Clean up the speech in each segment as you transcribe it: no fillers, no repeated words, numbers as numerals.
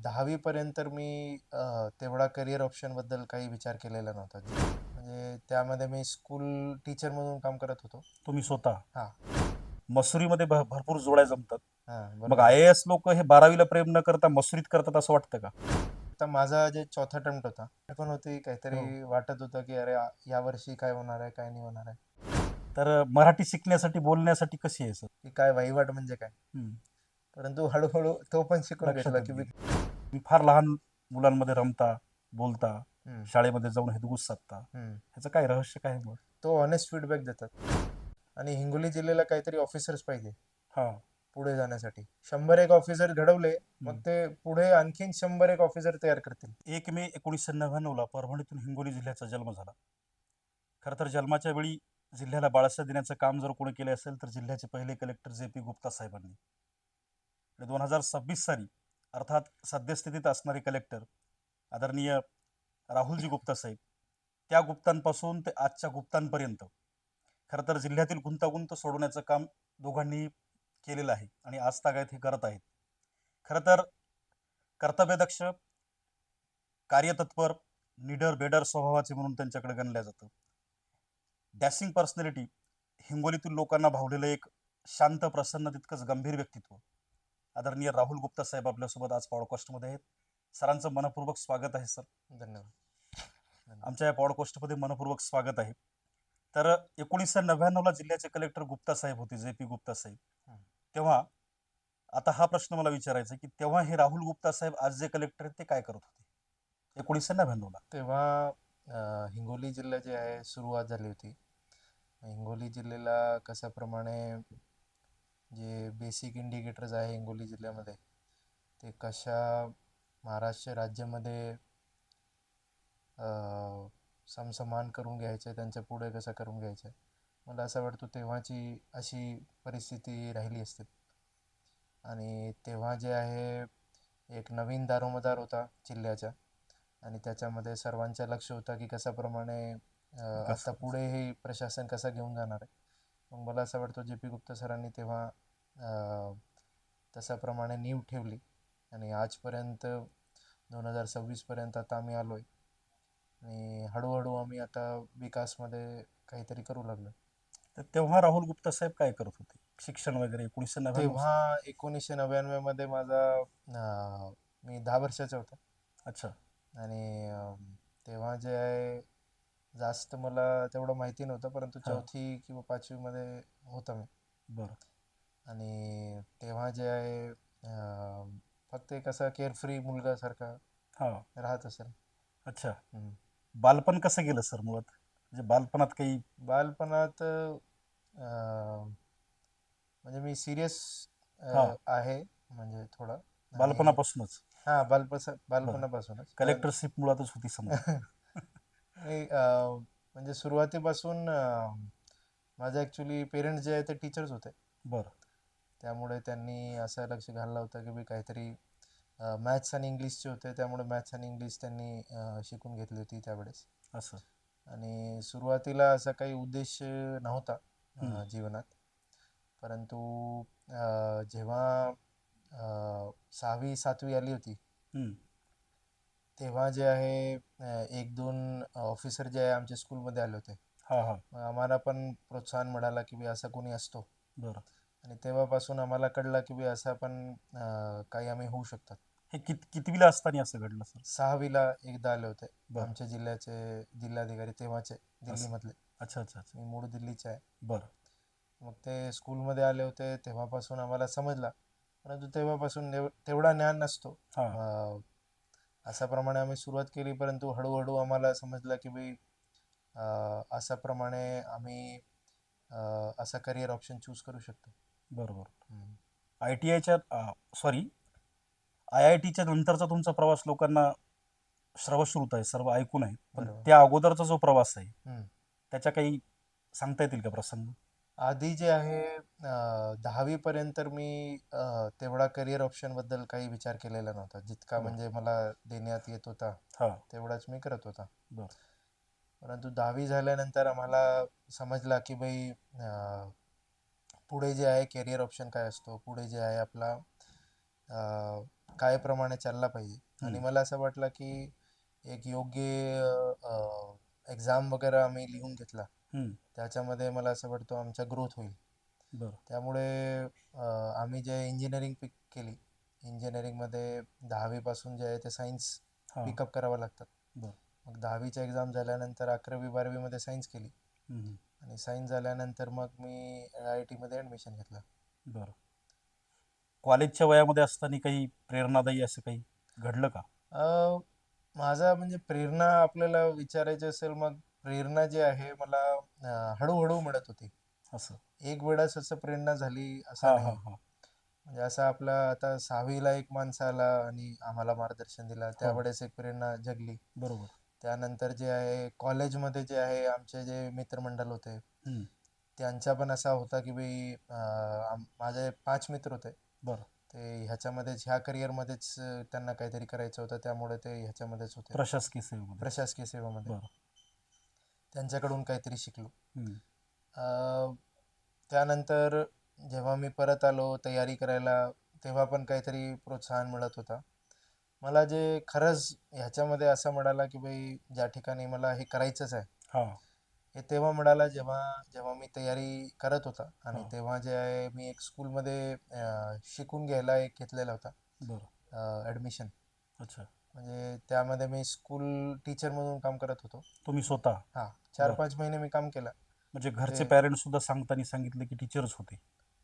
10वी पर्यंत तर मी तेवढा करियर ऑप्शनबद्दल काही विचार केलेला नव्हता. म्हणजे त्यामध्ये मी स्कूल टीचर म्हणून काम करत होतो. तुम्ही स्वतः हां, मसुरीमध्ये भरपूर जोड्या जमतात. हां, मग बरोबर आहे. IAS लोक हे 12वीला प्रेम न करता मसुरीत करतात असं वाटतं का? आता माझा जे चौथा अटेम्प्ट होता, ते पण होती हो. काहीतरी वाटत होतं, की अरे यावर्षी काय होणार आहे, काय नाही होणार आहे, तर मराठी शिकण्यासाठी बोलण्यासाठी कशी आहे सर? की काय वहिवाट म्हणजे काय. हं. परंतु हळू तो पण शिकून लक्षात घेतला, येत की गेलं. तुम्ही फार लहान मुलांमध्ये रमता, बोलता, हं, शाळेमध्ये जाऊन हितगुज साधता. हं. ह्याचं काय रहस्य काय आहे मग? तो ऑनेस्ट फीडबॅक देतात. आणि हिंगोली जिल्ह्याला काहीतरी ऑफिसर्स पाहिजे हां. पुढे जाण्यासाठी. 100 ऑफिसर घडवले, मग हं. ते पुढे आणखीन 100 ऑफिसर तयार करतील. 1 मे 1999ला परभणीतून हिंगोली जिल्ह्याचा जन्म झाला. खरं तर जन्माच्या वेळी जिल्ह्याला बाळासाहेब देण्याचं काम जर कोणी केले असेल तर जिल्ह्याचे पहिले कलेक्टर JP गुप्ता साहेबांनी. आणि 2026 साली अर्थात सद्यस्थितीत असणारे कलेक्टर आदरणीय राहुलजी गुप्ता साहेब, त्या गुप्तांपासून ते आजच्या गुप्तांपर्यंत खरं तर जिल्ह्यातील गुंतागुंत सोडवण्याचं काम दोघांनी केलेलं आहे आणि आजतागायत हे करत आहेत. खरं तर कर्तव्यदक्ष, कार्यतत्पर, निडर बेडर स्वभावाचे म्हणून त्यांच्याकडे गणल्या जातं. डॅशिंग पर्सनॅलिटी, हिंगोलीतील लोकांना भावलेलं एक शांत, प्रसन्न तितकंच गंभीर व्यक्तित्व. आदरणीय राहुल गुप्ता साहेब आपल्यासोबत आज पॉडकास्टमध्ये आहेत. सरांचं मनपूर्वक स्वागत आहे सर. धन्यवाद. धन्यवाद. आमच्या या पॉडकास्टमध्ये मनपूर्वक स्वागत आहे. तर 1999ला जिल्ह्याचे कलेक्टर गुप्ता साहेब होते, JP गुप्ता साहेब. हं. तेव्हा आता हा प्रश्न मला विचारायचा आहे, की तेव्हा हे राहुल गुप्ता साहेब आज जे कलेक्टर आहेत ते काय करत होते? 1999ला. तेव्हा हिंगोली जिल्हा जे आहे सुरुवात झाली होती. हिंगोली जिल्ह्याला कशाप्रमाणे जे बेसिक इंडिकेटर्स आहे हिंगोली जिल्ह्यामध्ये, ते कशा महाराष्ट्र राज्यामध्ये समसमान करून घ्यायचं, त्यांच्या पुढे कसं करून घ्यायचं. मला असं वाटतं तेव्हाची अशी परिस्थिती राहिली असती. आणि तेव्हा जे आहे एक नवीन दारोमदार होता जिल्ह्याच्या, आणि त्याच्यामध्ये सर्वांचं लक्ष होतं की कशाप्रमाणे विकास आता करायचा. पुढे हे प्रशासन कसं घेऊन जाणार आहे. मग मला असं वाटतं JP गुप्ता सरांनी तेव्हा तशाप्रमाणे नीव ठेवली, आणि आजपर्यंत 2026पर्यंत आता आम्ही आलो आहे. आणि हळूहळू आम्ही आता विकासमध्ये काहीतरी करू लागलो. तर तेव्हा राहुल गुप्ता साहेब काय करत होते? शिक्षण वगैरे 1999 तेव्हा 1999मध्ये माझा मी 10 वर्षाचा होता. अच्छा. आणि तेव्हा जे आहे जास्त मला तेवढं माहिती नव्हतं, परंतु हां. चौथी किंवा 5वीमध्ये होता मी. बरं. आणि तेव्हा जे आहे फक्त एक असा केअरफ्री मुलगासारखा हां. राहत असेल. अच्छा. हम्म. बालपण कसं गेलं सर मुळात? म्हणजे बालपणात काही बालपणात म्हणजे मी सिरियस हां, आहे, म्हणजे थोडा. आणि बालपणापासूनच. हां, बरं. बालपणापासूनच कलेक्टरशिप मुळातच होती समजा. नाही, म्हणजे सुरुवातीपासून माझे ॲक्च्युली पेरेंट्स जे आहे ते टीचर्स होते. बरं. त्यामुळे त्यांनी असं लक्ष घातलं होतं की काहीतरी मॅथ्स आणि इंग्लिशचे होते, त्यामुळे मॅथ्स आणि इंग्लिश त्यांनी शिकून घेतली होती त्यावेळेस. असं. आणि सुरुवातीला असा काही उद्देश नव्हता हं, जीवनात. परंतु जेव्हा 6वी 7वी आली होती, हं. तेव्हा जे आहे 1-2 ऑफिसर जे आहे आमच्या स्कूलमध्ये आले होते. हां, हां. मग आम्हाला पण प्रोत्साहन मिळाला की असा कोणी असतो. बरं. आणि तेव्हापासून आम्हाला कळलं की असं पण काही आम्ही होऊ शकतात. हे कितवीला असताना असं घडलं सर? 6वीला एकदा आले होते बरं. आमच्या जिल्ह्याचे जिल्हाधिकारी तेव्हाचे, असं. दिल्लीमधले. अच्छा, अच्छा, अच्छा. मी मूळ दिल्लीचे आहे. बरं. मग ते स्कूलमध्ये आले होते तेव्हापासून आम्हाला समजला, परंतु तेव्हापासून तेवढा ज्ञान नसतो. हां. अशाप्रमाणे आम्ही सुरुवात केली, परंतु हळूहळू आम्हाला समजलं की अशाप्रमाणे आम्ही असा करिअर ऑप्शन चूज करू शकतो. बरोबर. हम्म. ITIच्या सॉरी IITच्या नंतरचा तुमचा प्रवास लोकांना श्रवश्रुत आहे, सर्व ऐकून आहे. पण बरोबर. त्या अगोदरचा जो प्रवास आहे, हम्म. त्याच्या काही सांगता येतील का प्रसंग? आधी जे आहे 10वी पर्यंत तर मी तेवढा करिअर ऑप्शनबद्दल काही विचार केलेला नव्हता. जितका बरं. म्हणजे मला देण्यात येत होता हां. तेवढाच मी करत होता. बरं. परंतु 10वी झाल्यानंतर आम्हाला समजला की पुढे जे आहे करिअर ऑप्शन काय असतो, पुढे जे आहे आपला काय प्रमाणे चालला पाहिजे आणि हम्म, मला असं वाटलं की एक योग्य एक्झाम वगैरे आम्ही लिहून घेतला. हम्म, त्याच्यामध्ये मला असं वाटतं आमचा ग्रोथ होईल. बरं. त्यामुळे अ, आम्ही जे इंजिनिअरिंग पिक केली, इंजिनिअरिंगमध्ये 10वी पासून जे आहे ते सायन्स हां, पिकअप करावं लागतात. बरं. मग 10वीचा एक्झाम झाल्यानंतर 11वी 12वीमध्ये सायन्स केली हम्म, आणि सायन्स झाल्यानंतर मग मी IIT मध्ये ॲडमिशन घेतलं. बरं. कॉलेजच्या वयामध्ये असताना काही प्रेरणादायी असं काही घडलं का? अ, माझा म्हणजे प्रेरणा आपल्याला विचारायची असेल मग प्रेरणा जी आहे मला हळूहळू मिळत होती. असं. एक वेळाच असं प्रेरणा झाली असं हां, नाही. हां, हां. म्हणजे असं आपला आता 6वीला एक माणसं आला आणि आम्हाला मार्गदर्शन दिलं, हो, त्यावेळेस एक प्रेरणा जगली. बरोबर. त्यानंतर जे आहे कॉलेजमध्ये जे आहे आमचे जे मित्रमंडळ होते, हम्म, त्यांचा पण असा होता की भाई माझे 5 मित्र होते. बरं. ते ह्याच्यामध्येच ह्या करिअरमध्येच त्यांना काहीतरी करायचं होतं, त्यामुळे ते ह्याच्यामध्येच होते, प्रशासकीय सेवेमध्ये. प्रशासकीय सेवेमध्ये. बरं. त्यांच्याकडून काहीतरी शिकलो. हम्म, अ, त्यानंतर जेव्हा मी परत आलो तयारी करायला, तेव्हा पण काहीतरी प्रोत्साहन मिळत होता. मला जे खरंच ह्याच्यामध्ये असं मिळालं की भाई ज्या ठिकाणी मला हे करायचंच आहे, हां, हे तेव्हा मिळालं जेव्हा जेव्हा मी तयारी करत होता आणि हां, तेव्हा जे आहे मी एक स्कूलमध्ये शिकून घ्यायला एक घेतलेला होता बरं. ॲडमिशन. अच्छा. म्हणजे त्यामध्ये मी स्कूल टीचर म्हणून काम करत होतो. तुम्ही स्वतः? हां, चार बरं. पाच महिने मी काम केलं. म्हणजे घरचे ते पॅरेंट्स सुद्धा सांगताना सांगितले की टीचरच होते?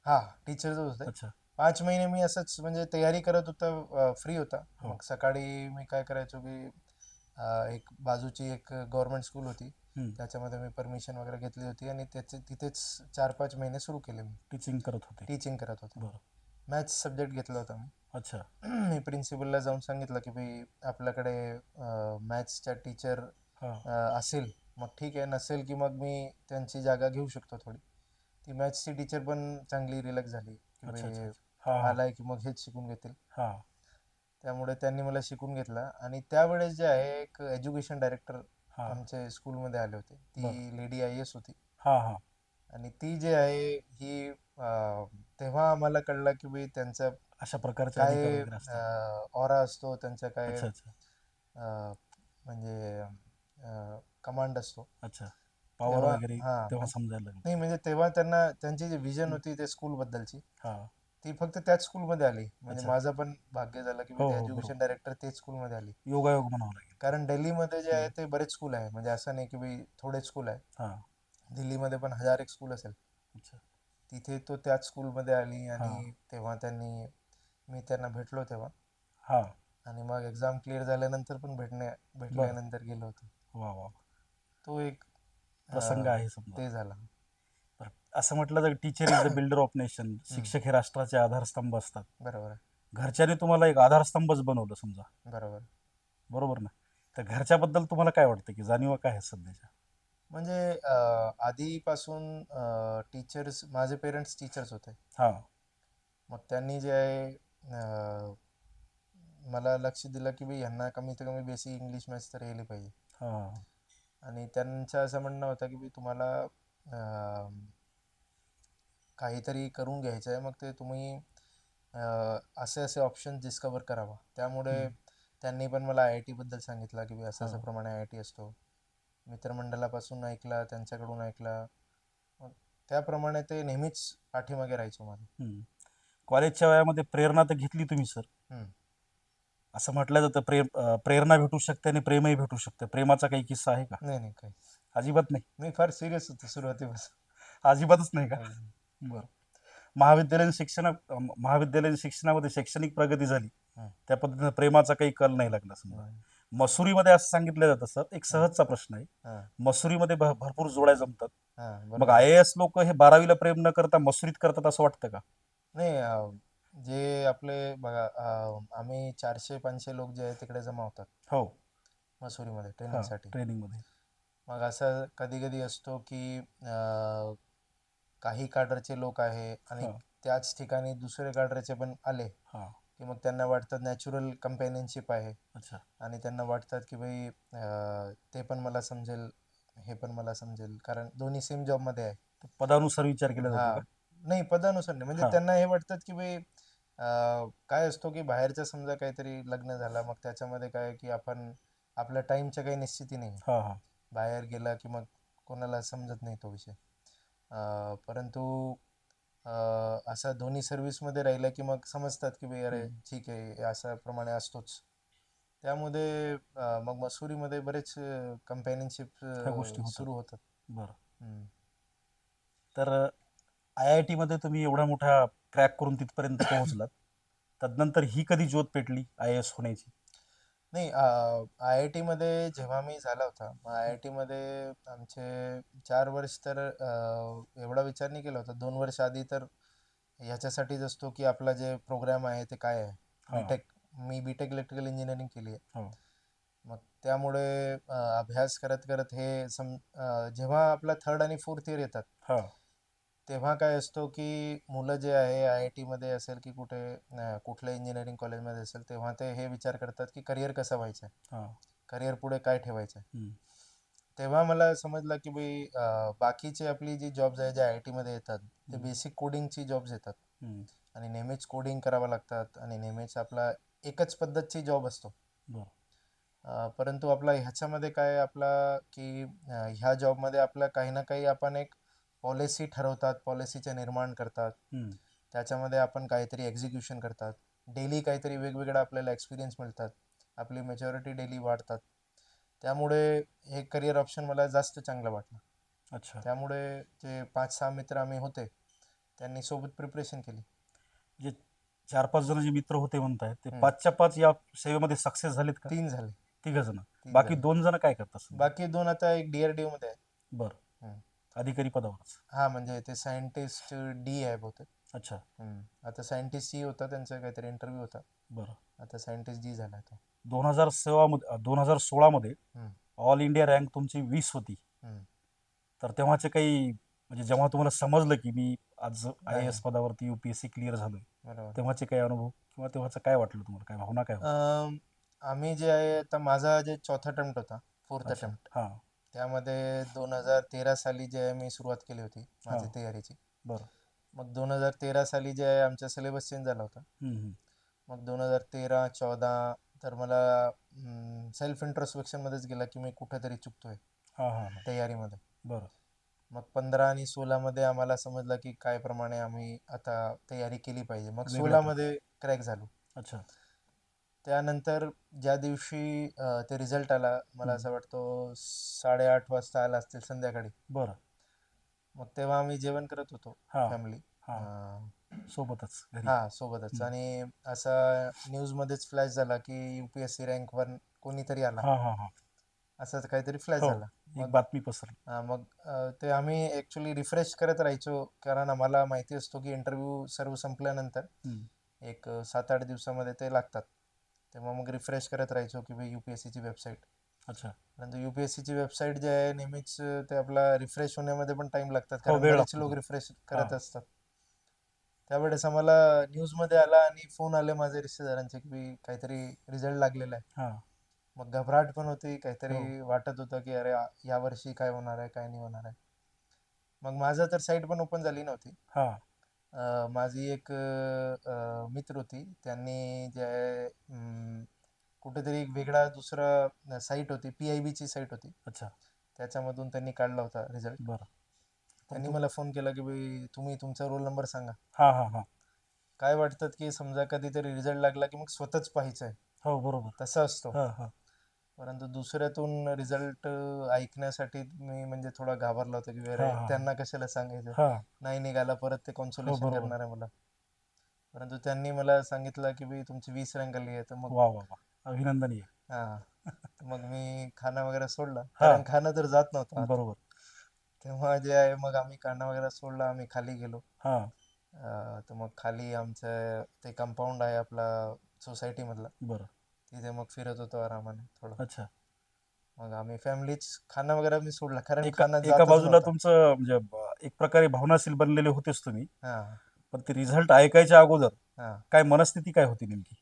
हां, टीचरच होते. अच्छा. 5 महिने मी असंच म्हणजे तयारी करत होतो, फ्री होता. हो. मग सकाळी मी काय करायचो की एक बाजूची एक गव्हर्नमेंट स्कूल होती. हम्म, त्याच्यामध्ये मी परमिशन वगैरे घेतली होती आणि तिथेच 4-5 महिने सुरू केले मी. टीचिंग करत होते. टीचिंग करत होतो. बरं. मॅथ्स सब्जेक्ट घेतला होता मी. अच्छा. मी प्रिन्सिपलला जाऊन सांगितलं की भाई आपल्याकडे मॅथ्सच्या टीचर हां, असेल, मग ठीक आहे. नसेल की मग मी त्यांची जागा घेऊ शकतो थोडी. ती मॅथ्सची टीचर पण चांगली रिलॅक्स झाली की अच्छा, अच्छा, भाई अच्छा. हां, हां, आलाय की मग हेच शिकून घेतील. हां. त्यामुळे त्यांनी मला शिकून घेतला आणि त्यावेळेस जे आहे एक एज्युकेशन डायरेक्टर हां, आमच्या स्कूलमध्ये आले होते. बरं. ती लेडी IAS होती हां, हां. आणि ती जे आहे ही तेव्हा आम्हाला कळलं की भाई त्यांचा अशा प्रकारचे अधिकार काय वगैरे असतात. ऑरा असतो, त्यांचा काय अच्छा, अच्छा, म्हणजे कमांड असतो. अच्छा. पॉवर तेव्हा वगैरे हां, तेव्हा पण समजायला लागलं. नाही म्हणजे तेव्हा त्यांना त्यांची जी विजन होती ते स्कूलबद्दलची, हां. ती फक्त त्याच स्कूलमध्ये आली. म्हणजे अच्छा. माझं पण भाग्य झालं की मी हो, ते हो, बरोबर. एज्युकेशन डायरेक्टर तेच स्कूलमध्ये आली. योगायोग म्हणावं लागेल. कारण दिल्लीमध्ये जे आहे हं. ते बरेच स्कूल आहे. म्हणजे असं नाही की भाई थोडेच स्कूल आहे. हां. दिल्लीमध्ये पण 1000 एक स्कूल असेल. अच्छा. तिथे तो त्याच स्कूलमध्ये आली हां, आणि तेव्हा मी त्यांना भेटलो तेव्हा हां. आणि मग एक्झाम क्लिअर झाल्यानंतर पण बरं. भेटल्यानंतर गेलो होतो. वाह, वाह! तो एक प्रसंग अं, आहे समजा. ते झाला. बरं. असं म्हटलं तर teacher is the builder of nation. हम्म, शिक्षक हे राष्ट्राचे आधारस्तंभ असतात. बरोबर आहे. घरच्यांनी तुम्हाला एक आधारस्तंभच बनवलं समजा. बरोबर. बरोबर ना? तर घरच्याबद्दल तुम्हाला काय वाटतं की जाणीवा काय आहेत सध्याच्या? म्हणजे आधीपासून टीचर्स माझे पेरेंट्स टीचर्स होते. हां, मग त्यांनी जे आहे मला लक्ष दिलं की भाई यांना कमीत कमी बेसिक इंग्लिश मॅथ्स तर यायला पाहिजे. हां. आणि त्यांचं असं म्हणणं होतं की भाई तुम्हाला अं, काहीतरी करून घ्यायचं आहे, मग ते तुम्ही असे असे ऑप्शन डिस्कवर करावा. त्यामुळे हं. त्यांनी पण मला IIT बद्दल सांगितलं की भाई असं असं हां. प्रमाणे IIT असतो. मित्रमंडळापासून ऐकला, त्यांच्याकडून ऐकला. मग त्याप्रमाणे ते नेहमीच पाठीमागे राहायचो माझ्या. हं. कॉलेजच्या वयामध्ये प्रेरणा तर घेतली तुम्ही सर. हम्म. असं म्हटलं जातं प्रेरणा भेटू शकते आणि प्रेमही भेटू शकते. प्रेमाचा काही किस्सा आहे का? नाही नाही काही. अजिबात नाही. मी फार सिरियस होतो सुरुवातीपासून. अजिबातच नाही का? नाही. बरं. महाविद्यालयीन शिक्षणामध्ये शैक्षणिक प्रगती झाली. हम्म. त्या पद्धतीनं प्रेमाचा काही कल नाही लागला समजा. नाही. मसुरीमध्ये असं सांगितलं जातं सर, एक हां सहजचा प्रश्न आहे. हां मसुरीमध्ये भरपूर जोड्या जमतात. हां, मग बरोबर आहे. IAS लोक हे 12वीला प्रेम न करता मसुरीत करतात असं वाटतं का? नाही जे आपले बघा आम्ही 400-500 लोक जे आहे तिकडे जमा होतात हो. मसुरीमध्ये हां, ट्रेनिंगसाठी. ट्रेनिंगमध्ये. मग असं कधी कधी असतो की काही काडरचे लोक आहे आणि हां, त्याच ठिकाणी दुसरे काडरचे पण आले हां. की मग त्यांना वाटतं नॅचरल कंपॅनियनशिप आहे अच्छा. आणि त्यांना वाटतात की भाई ते पण मला समजेल, हे पण मला समजेल, कारण दोन्ही सेम जॉबमध्ये आहे. तर पदानुसार विचार केला हा, जातो का? नाही पदानुसार नाही, म्हणजे हां, त्यांना हे वाटतात की भाई काय असतो की बाहेरचं समजा काहीतरी लग्न झालं मग त्याच्यामध्ये काय की आपण आपल्या टाईमच्या काही निश्चिती नाही. हां हां बाहेर गेला की मग कोणाला समजत नाही तो विषय. परंतु असा दोन्ही सर्व्हिसमध्ये राहिलं की मग समजतात की भाई अरे ठीक आहे अशा प्रमाणे असतोच. त्यामध्ये मग मसुरीमध्ये बरेच कंपॅनियनशिप ह्या गोष्टी होतात. सुरू होतात. बरं. हम्म. तर IIT मध्ये तुम्ही एवढा मोठा क्रॅक करून तिथपर्यंत पोहोचलात. तदनंतर ही कधी ज्योत पेटली IAS होण्याची? नाही आय आय टीमध्ये जेव्हा मी झाला होता मग आय आय टीमध्ये आमचे 4 वर्ष तर एवढा विचार नाही केला होता. 2 वर्ष आधी तर ह्याच्यासाठीच असतो की आपला जे प्रोग्राम आहे ते काय आहे. हां. मी बीटेक इलेक्ट्रिकल इंजिनिअरिंग केली आहे. हो. मग त्यामुळे अभ्यास करत करत हे जेव्हा आपला थर्ड आणि फोर्थ इयर येतात हां. तेव्हा काय असतो की मुलं जे आहे आय आय टीमध्ये असेल की कुठे कुठल्या इंजिनिअरिंग कॉलेजमध्ये असेल तेव्हा ते हे विचार करतात की करिअर कसं व्हायचं आहे, हां. करिअर पुढे काय ठेवायचं आहे. हं. तेव्हा मला समजलं की भाई बाकीचे आपली जी जॉब्स आहे जे आय आय टीमध्ये येतात ते हं. बेसिक कोडिंगची जॉब्स येतात हं. आणि नेहमीच कोडिंग करावं लागतात आणि नेहमीच आपला एकच पद्धतची जॉब असतो. बरं. परंतु आपला ह्याच्यामध्ये काय आपला की ह्या जॉबमध्ये आपलं काही ना काही आपण एक पॉलिसी ठरवतात, पॉलिसीचे निर्माण करतात. हं. त्याच्यामध्ये आपण काहीतरी एक्झिक्युशन करतात. डेली काहीतरी वेगवेगळा आपल्याला एक्सपिरियन्स मिळतात. आपली मॅच्युरिटी डेली वाढतात. त्यामुळे हे करिअर ऑप्शन मला जास्त चांगलं वाटलं. अच्छा. त्यामुळे जे 5-6 मित्र आम्ही होते त्यांनी सोबत प्रिपरेशन केली. जे 4-5 जण जे मित्र होते म्हणताय ते हम्म. 5च्या 5 या सेवेमध्ये सक्सेस झालेत का? 3 झाले. 3 जण. 3 बाकी झाले. 2 जण काय करतात सध्या? बाकी 2 आता एक DRDO मध्ये आहे. बरं. हम्म. अधिकारी पदावरच. हा म्हणजे ते सायंटिस्ट डी आहे बहुतेक. अच्छा. आता सायंटिस्ट सी होता त्यांचा काहीतरी इंटरव्ह्यू होता. बरं. आता सायंटिस्ट डी झाला तो. 2016 मध्ये हम्म. ऑल इंडिया रँक तुमची 20 होती. हम्म. तर तेव्हाचे काही म्हणजे जेव्हा तुम्हाला समजलं की मी आज आहे. IAS पदावरती UPSC क्लिअर झालोय, बरोबर. तेव्हाचे काही अनुभव किंवा तेव्हाचं काय वाटलं तुम्हाला? काय भावना काय होती? आम्ही जे आहे आता माझा जे चौथा अटेम्प्ट होता, फोर्थ अच्छा. अटेम्प्ट, हां. त्यामध्ये 2013 साली जे आहे मी सुरुवात केली होती हां. माझी तयारीची. बरं. मग 2013 साली जे आहे आमचा सिलेबस चेंज झाला होता. हं, हं. मग 2013-14 तर मला सेल्फ इंट्रोस्पेक्शनमध्येच गेला की मी कुठेतरी चुकतोय हां, हां, हां. तयारीमध्ये. बरं. मग 15 आणि 16 मध्ये आम्हाला समजलं की काय प्रमाणे आम्ही आता तयारी केली पाहिजे. मग वेगळ्या 16 प्रकारे. मध्ये क्रॅक झालो. अच्छा. त्यानंतर ज्या दिवशी ते रिझल्ट आला मला हं. असं वाटतो 8:30 वाजता आला असतील संध्याकाळी. बरं. मग तेव्हा आम्ही जेवण करत होतो हां. फॅमिली. हां. सोबतच घरी. हा सोबतच. हं. आणि असा न्यूजमध्येच फ्लॅश झाला की UPSC रँक 1 कोणीतरी आला. हां, हां, हां. असं काहीतरी फ्लॅश हो. झाला. एक मग बातमी पसरली. मग ते आम्ही ॲक्च्युली रिफ्रेश करत राहायचो कारण आम्हाला माहिती असतो की इंटरव्ह्यू सर्व संपल्यानंतर हं. एक 7-8 दिवसामध्ये ते लागतात. तेव्हा मग रिफ्रेश करत राहायचो की भाई UPSCची वेबसाईट. अच्छा. परंतु UPSCची वेबसाईट जे आहे नेहमीच ते आपला रिफ्रेश होण्यामध्ये पण टाईम लागतात हो, कारण वेळ बरेच लागतो लोक त्याला. रिफ्रेश हां. करत असतात. त्यावेळेस आम्हाला न्यूजमध्ये आला आणि फोन आले माझ्या रिश्तेदारांचे की काहीतरी रिझल्ट लागलेला आहे. हां. मग घबराट पण होती, हो. काहीतरी वाटत होतं की अरे यावर्षी काय होणार आहे, काय नाही होणार आहे. मग माझं तर साईट पण ओपन झाली नव्हती. हां. माझी एक मित्र होती. त्यांनी जे आहे कुठेतरी एक वेगळा दुसरा साईट होती, PIBची साईट होती. अच्छा. त्याच्यामधून त्यांनी काढला होता रिझल्ट. बरं. पण त्यांनी मला फोन केला की भाई तुम्ही तुमचा रोल नंबर सांगा. हां, हां, हां. काय वाटतात की समजा कधीतरी रिझल्ट लागला की मग स्वतःच पाहायचं आहे, हो, बरोबर. तसं असतो. हां, हां. परंतु दुसऱ्यातून रिझल्ट ऐकण्यासाठी मी म्हणजे थोडा घाबरला होता की हां, अरे हां, हां. त्यांना कशाला सांगायचं, हां. नाही निघाला परत ते हो, कॉन्सोलेशन बरोबर. करणार आहे मला. परंतु त्यांनी मला सांगितलं की भाई तुमची 20 रँक आली आहे. तर मग वाह, वाह, वाह! अभिनंदनीय. हां, तर मग मी खाणं वगैरे सोडलं हां. कारण खाणं तर जात नव्हतं आत. बरोबर. तेव्हा जे आहे मग आम्ही खाणं वगैरे सोडलं, आम्ही खाली गेलो. हां. तर मग खाली आमचं ते कंपाऊंड आहे आपला सोसायटीमधला, बरं. तिथे मग फिरत होतो आरामाने थोडं. अच्छा. मग आम्ही फॅमिलीच खाणं वगैरे मी सोडलं कारण एका खाणं एका जातच बाजूला नव्हतं. तुमचं म्हणजे एक प्रकारे भावनाशील बनलेले होतेच तुम्ही. हां. पण ते रिझल्ट ऐकायच्या अगोदर हां. काय मनस्थिती काय होती नेमकी?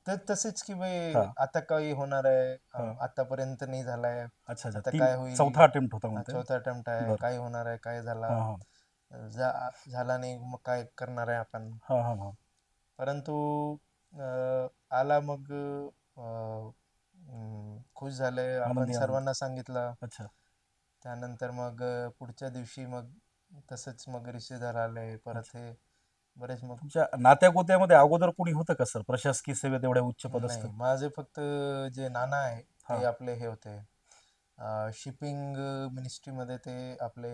तर तसेच की भाई हां. आता काही होणार आहे, हां. आतापर्यंत नाही झालाय, अच्छा, अच्छा. आता काय चौथा होईल. अटेम्प्ट होता हा म्हणताय ना? चौथा अटेम्प्ट आहे, बरं. काय होणार आहे, काय झाला, हां, हां. झाला नाही मग काय करणार आहे आपण. हां, हां, हां. परंतु आला मग खुश झाले, आपण आनंदी आनंद. सर्वांना सांगितलं. अच्छा. त्यानंतर मग पुढच्या दिवशी मग तसंच मग रिश्तेदार आले परत, अच्छा. हे बरेच मग. तुमच्या नात्यागोत्यामध्ये अगोदर कोणी होतं का सर प्रशासकीय सेवेत एवढ्या उच्च पदस्थ? नाही, माझे फक्त जे नाना आहे हा. ते आपले हे होते, शिपिंग मिनिस्ट्रीमध्ये ते आपले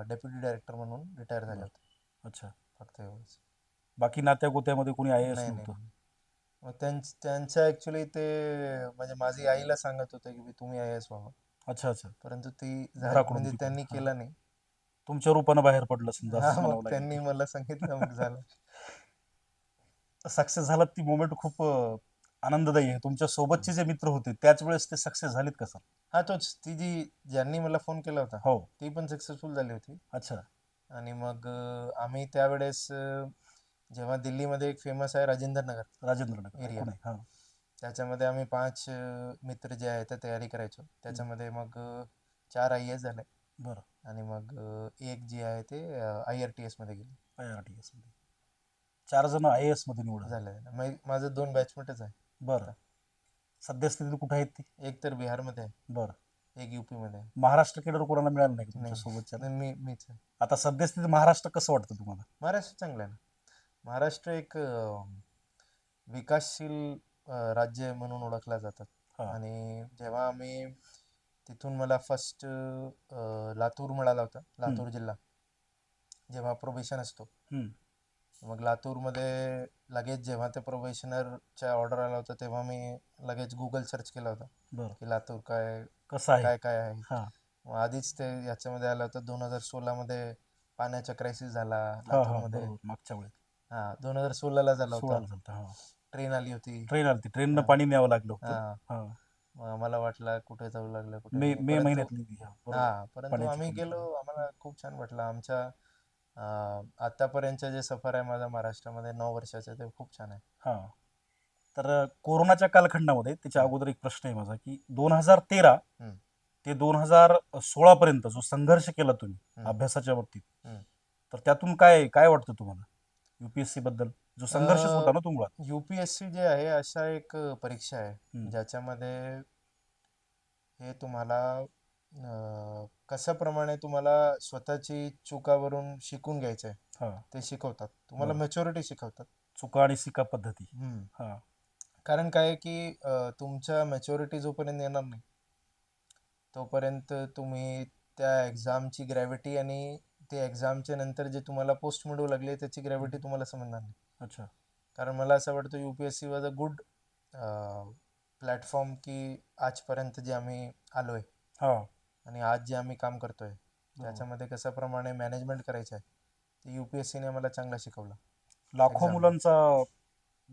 डेप्युटी डायरेक्टर म्हणून रिटायर झाले बरं. होते. अच्छा. फक्त एवढंच. बाकी नात्यागोत्यामध्ये कोणी IAS नाही नव्हतं? नाही. मग त्यांचं ॲक्च्युली ते म्हणजे माझी आईला सांगत होते की तुम्ही IAS व्हावं, अच्छा अच्छा. परंतु ती घराकडून म्हणजे तिकडून त्यांनी हा. केलं नाही. तुमच्या रूपानं बाहेर पडलं समजा हा, असंच मग म्हणावं लागेल त्यांनी ते. मला सांगितलं, मग झालं. सक्सेस झालात ती मोमेंट खूप आनंददायी आहे. तुमच्या सोबतचे जे मित्र होते त्याच वेळेस ते सक्सेस झालेत का सर? हा, तोच, ती ज्यांनी मला फोन केला होता हो. ती पण सक्सेसफुल झाली होती. अच्छा. आणि मग आम्ही त्यावेळेस जेव्हा दिल्लीमध्ये एक फेमस आहे राजेंद्र नगर राजेंद्र नगर एरिया, ऐकून आहे. हा. त्याच्यामध्ये आम्ही 5 मित्र जे आहेत ते तयारी करायचो. त्याच्यामध्ये मग 4 IAS झाले बरं. आणि मग एक जे आहे ते IRTS मध्ये गेले. IRTS मध्ये 4 जण IAS मध्ये निवड झाले. झालं. माझं 2 बॅचमेटच आहे बरं. आता. सध्या स्थितीत कुठे आहेत ते? एक तर बिहारमध्ये आहे, बरं. एक UP मध्ये आहे. महाराष्ट्र केडर कोणाला मिळालं नाही का तुमच्या नाही सोबतच्या? नाही, मीच आहे. आता सध्या स्थितीत महाराष्ट्र कसं वाटतं तुम्हाला? महाराष्ट्र चांगलं आहे ना. महाराष्ट्र एक विकासशील राज्य म्हणून ओळखला जातात. हा. आणि जेव्हा आम्ही तिथून, मला फर्स्ट लातूर मिळाला होता, लातूर जिल्हा. जेव्हा प्रोबेशन असतो हम्म. मग लातूरमध्ये लगेच जेव्हा ते प्रोबेशनरच्या ऑर्डर आला होता तेव्हा मी लगेच गुगल सर्च केला होता बरं. की लातूर काय कसं आहे? काय काय आहे. हा मग आधीच ते याच्यामध्ये आलं होतं, 2016 मध्ये पाण्याचा क्रायसिस झाला हा हा. लातूरमध्ये. बरोबर. मागच्या वेळेस हा, 2016ला झाला होता. 16 झालं. हा. ट्रेन आली होती. ट्रेन आली, ट्रेननं हा पाणी न्यावं लागलं होतं. हा. हा. मग आम्हाला वाटलं कुठे जाऊ लागलं, कुठे मे नाही, मे परंतु महिन्यातली ती. हा, बरोबर. हा, परंतु पाण्याची आम्ही कमतरता. गेलो, आम्हाला खूप छान वाटलं. आमच्या आतापर्यंतचं जे सफर आहे माझा महाराष्ट्रामध्ये 9 वर्षाचं, ते खूप छान आहे. हा. तर कोरोनाच्या कालखंडामध्ये त्याच्या हम्म, अगोदर एक प्रश्न आहे माझा की 2013 हम्म, ते 2016 पर्यंत जो संघर्ष केला तुम्ही हम्म, अभ्यासाच्या बाबतीत, हम्म. तर त्यातून काय काय वाटतं तुम्हाला UPSC बद्दल? जो संघर्षच होता ना तो मुळात. UPSC जे आहे अशा एक परीक्षा आहे हम्म. ज्याच्यामध्ये हे तुम्हाला कशाप्रमाणे तुम्हाला स्वतःची चुकावरून शिकून घ्यायचं आहे हा. ते शिकवतात तुम्हाला, बरं. मॅच्युरिटी शिकवतात. चुका आणि सिका पद्धती. हम्म. हा. कारण काय आहे की तुमच्या मॅच्युरिटी जोपर्यंत येणार नाही तोपर्यंत तुम्ही त्या एक्झामची ग्रॅव्हिटी आणि ते एक्झामच्या नंतर जे तुम्हाला पोस्ट मिळू लागले त्याची ग्रॅव्हिटी तुम्हाला समजणार नाही. अच्छा. कारण मला असं वाटतं UPSC was a good platform की आजपर्यंत जे आम्ही आलोय हा. आणि आज जे आम्ही काम करतोय बरोबर. त्याच्यामध्ये कशाप्रमाणे मॅनेजमेंट करायचं आहे ते UPSCने आम्हाला चांगलं शिकवलं. लाखो एक्झाम. मुलांचा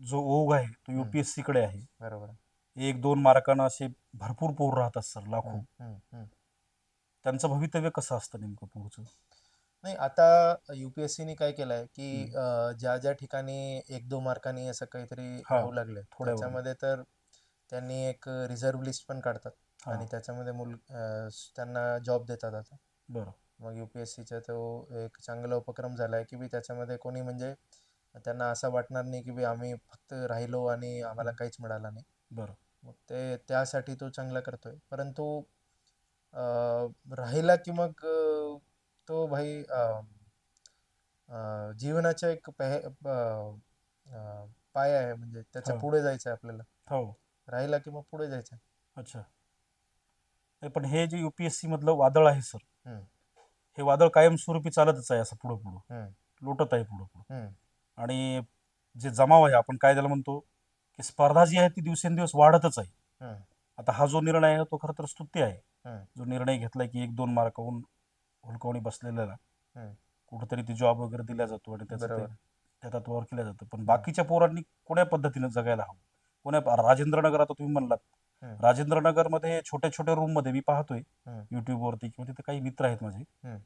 जो ओघ आहे तो UPSC कडे आहे. बरोबर आहे. 1-2 मार्कानं असे भरपूर पोर राहतात सर, लाखो. त्यांचं भवितव्य कसं असतं नेमकं पुढचं? नाही, आता UPSCने काय केलं आहे की ज्या ज्या ठिकाणी 1-2 मार्कांनी असं काहीतरी हा. राहू लागले थोड्यावर. त्याच्यामध्ये तर त्यांनी एक रिझर्व्ह लिस्ट पण काढतात हा. आणि त्याच्यामध्ये त्यांना जॉब देतात आता. बरं. मग UPSCचा तो एक चांगला उपक्रम झाला आहे की बी त्याच्यामध्ये कोणी म्हणजे त्यांना असं वाटणार नाही की बी आम्ही फक्त राहिलो आणि आम्हाला काहीच मिळालं नाही. बरं. मग ते त्यासाठी तो चांगला करतोय. परंतु राहिला की मग तो भाई जीवनाचा एक पाय आहे, म्हणजे त्याच्या हो. पुढे जायचं आहे आपल्याला. हो. राहिला की मग पुढे जायचं. अच्छा. नाही, पण हे जे UPSC मधलं वादळ आहे सर, हम्म, हे वादळ कायमस्वरूपी चालतच आहे असं पुढं पुढं हम्म, लोटत आहे पुढं पुढं. हम्म, आणि जे जमाव आहे, आपण काय त्याला म्हणतो की स्पर्धा जी आहे ती दिवसेंदिवस वाढतच आहे. हम्म, आता हा जो निर्णय आहे तो खरं तर स्तुत्य आहे. हम्म, जो निर्णय घेतलाय की 1-2 मार्काहून हुलकावणी बसलेल्याला हम्म. कुठेतरी ती जॉब वगैरे दिला जातो आणि त्याचं ते बरोबर. त्या तत्वावर केलं जातं. पण बाकीच्या पोरांनी कोण्या पद्धतीनं जगायला हवं? राजेंद्रनगर, आता तुम्ही म्हणलात हम्म, राजेंद्रनगरमध्ये छोट्या छोट्या रूम मध्ये मी पाहतोय हम्म, युट्यूबवरती किंवा तिथे काही मित्र आहेत माझे, हम्म,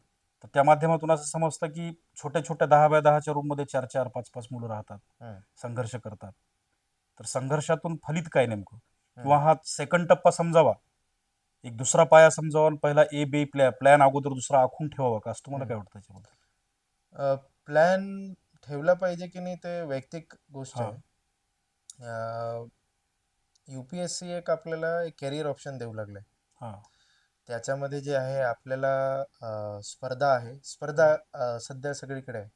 तर त्या माध्यमातून असं समजतं की छोट्या छोट्या 10x10च्या रूम मध्ये 4-4, 5-5 मुलं राहतात, हम्म, संघर्ष करतात. तर संघर्षातून फलित काय नेमकं? हम्म. किंवा हा सेकंड टप्पा समजावा, एक दुसरा पाया समजावा आणि पहिला A, B प्लॅन अगोदर दुसरा आखून ठेवावा का, असं तुम्हाला काय वाटतं त्याच्याबद्दल? प्लॅन ठेवला पाहिजे की नाही ते वैयक्तिक गोष्ट हां. आहे. UPSC एक आपल्याला एक कॅरियर ऑप्शन देऊ लागलंय. हां. त्याच्यामध्ये जे आहे आपल्याला स्पर्धा आहे. स्पर्धा सध्या सगळीकडे आहे.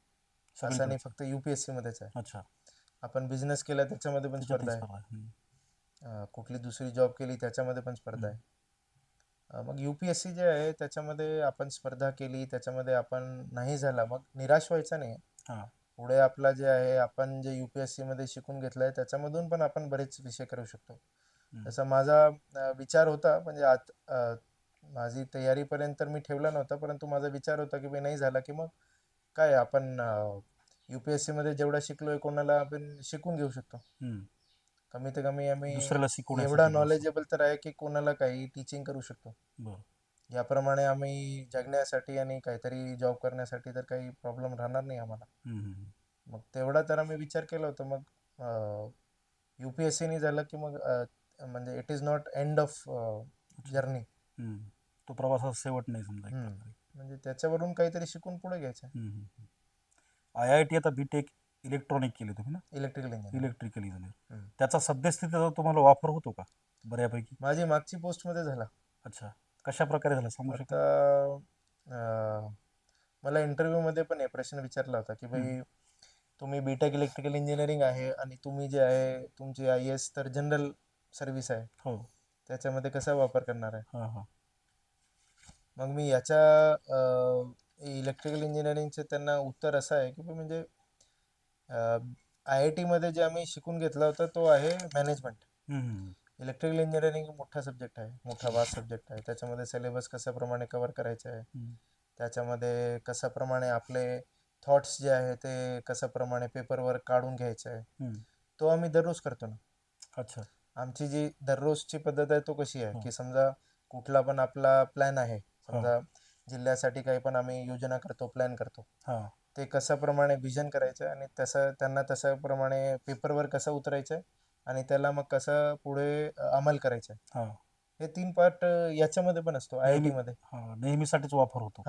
असं नाही सगळीकडेच आहे. फक्त UPSC मध्येच आहे. अच्छा. आपण बिझनेस केला त्याच्यामध्ये पण त्याच्यातही स्पर्धा आहे. स्पर्धा आहे. कुठली दुसरी जॉब केली त्याच्यामध्ये पण स्पर्धा हं. आहे. मग UPSC जे आहे त्याच्यामध्ये आपण स्पर्धा केली, त्याच्यामध्ये आपण नाही झाला, मग निराश व्हायचं नाही. हां. पुढे आपला जे आहे आपण जे UPSC मध्ये शिकून घेतलंय त्याच्यामधून पण आपण बरेच विषय करू शकतो. हं. तसा माझा विचार होता म्हणजे माझी तयारीपर्यंत तर मी ठेवला नव्हता, परंतु माझा विचार होता की नाही झाला की मग काय आपण UPSC मध्ये जेवढा शिकलोय कोणाला आपण शिकून घेऊ शकतो. हं. कमीत कमी आम्ही दुसऱ्याला एवढा शिकवण्यासाठी बुवा असं. नॉलेजेबल तर आहे की कोणाला काही टीचिंग करू शकतो. बरं. याप्रमाणे आम्ही जगण्यासाठी आणि काहीतरी जॉब करण्यासाठी तर काही प्रॉब्लेम राहणार नाही आम्हाला. हं, हं. मग तेवढा तर आम्ही विचार केला होता. मग UPSC नाही झालं की मग म्हणजे it is not end of अच्छा. जर्नी. हं. तो प्रवासाचा शेवट नाही समजा एक प्रकारे. म्हणजे त्याच्यावरून काहीतरी शिकून पुढे घ्यायचं. हं, हं, हं. IIT आता BTech इलेक्ट्रॉनिक केली तुम्ही ना? Electrical engineering. Electrical engineer. त्याचा सद्यस्थितीचा तुम्हाला वापर होतो का बऱ्यापैकी? माझी मागची पोस्टमध्ये झाला. अच्छा. कशा प्रकारे झाला सांगू शकाल? आता मला इंटरव्ह्यूमध्ये पण हे प्रश्न विचारला होता की हं. भाई तुम्ही BTech इलेक्ट्रिकल इंजिनिअरिंग आहे आणि तुम्ही जे आहे तुमची IAS तर जनरल सर्व्हिस आहे, हो. त्याच्यामध्ये कसा वापर करणार आहे. हां, हां. मग मी याच्या इलेक्ट्रिकल इंजिनिअरिंगचे त्यांना उत्तर असं आहे की म्हणजे IIT मध्ये जे आम्ही शिकून घेतला होता तो आहे मॅनेजमेंट. हं, हं. इलेक्ट्रिकल इंजिनिअरिंग मोठा सब्जेक्ट आहे, मोठा वास्ट सब्जेक्ट आहे. त्याच्यामध्ये सिलेबस कशाप्रमाणे कव्हर करायचा आहे, हं. त्याच्यामध्ये कशाप्रमाणे आपले थॉट्स जे आहे ते कशाप्रमाणे पेपरवर काढून घ्यायचे आहे, हं. तो आम्ही दररोज करतो ना. अच्छा. आमची जी दररोजची पद्धत आहे तो कशी आहे हो. की समजा कुठला पण आपला प्लॅन आहे, हां. समजा जिल्ह्यासाठी काही पण आम्ही योजना करतो, प्लॅन करतो, हां. ते कशाप्रमाणे विजन करायचं आणि त्यांना तशाप्रमाणे पेपरवर कसं उतरायचं आणि त्याला मग कसं पुढे अंमल करायचं. हां. हे 3 पार्ट याच्यामध्ये पण असतो नेहमी IIT मध्ये. हां, नेहमीसाठीच वापर होतो.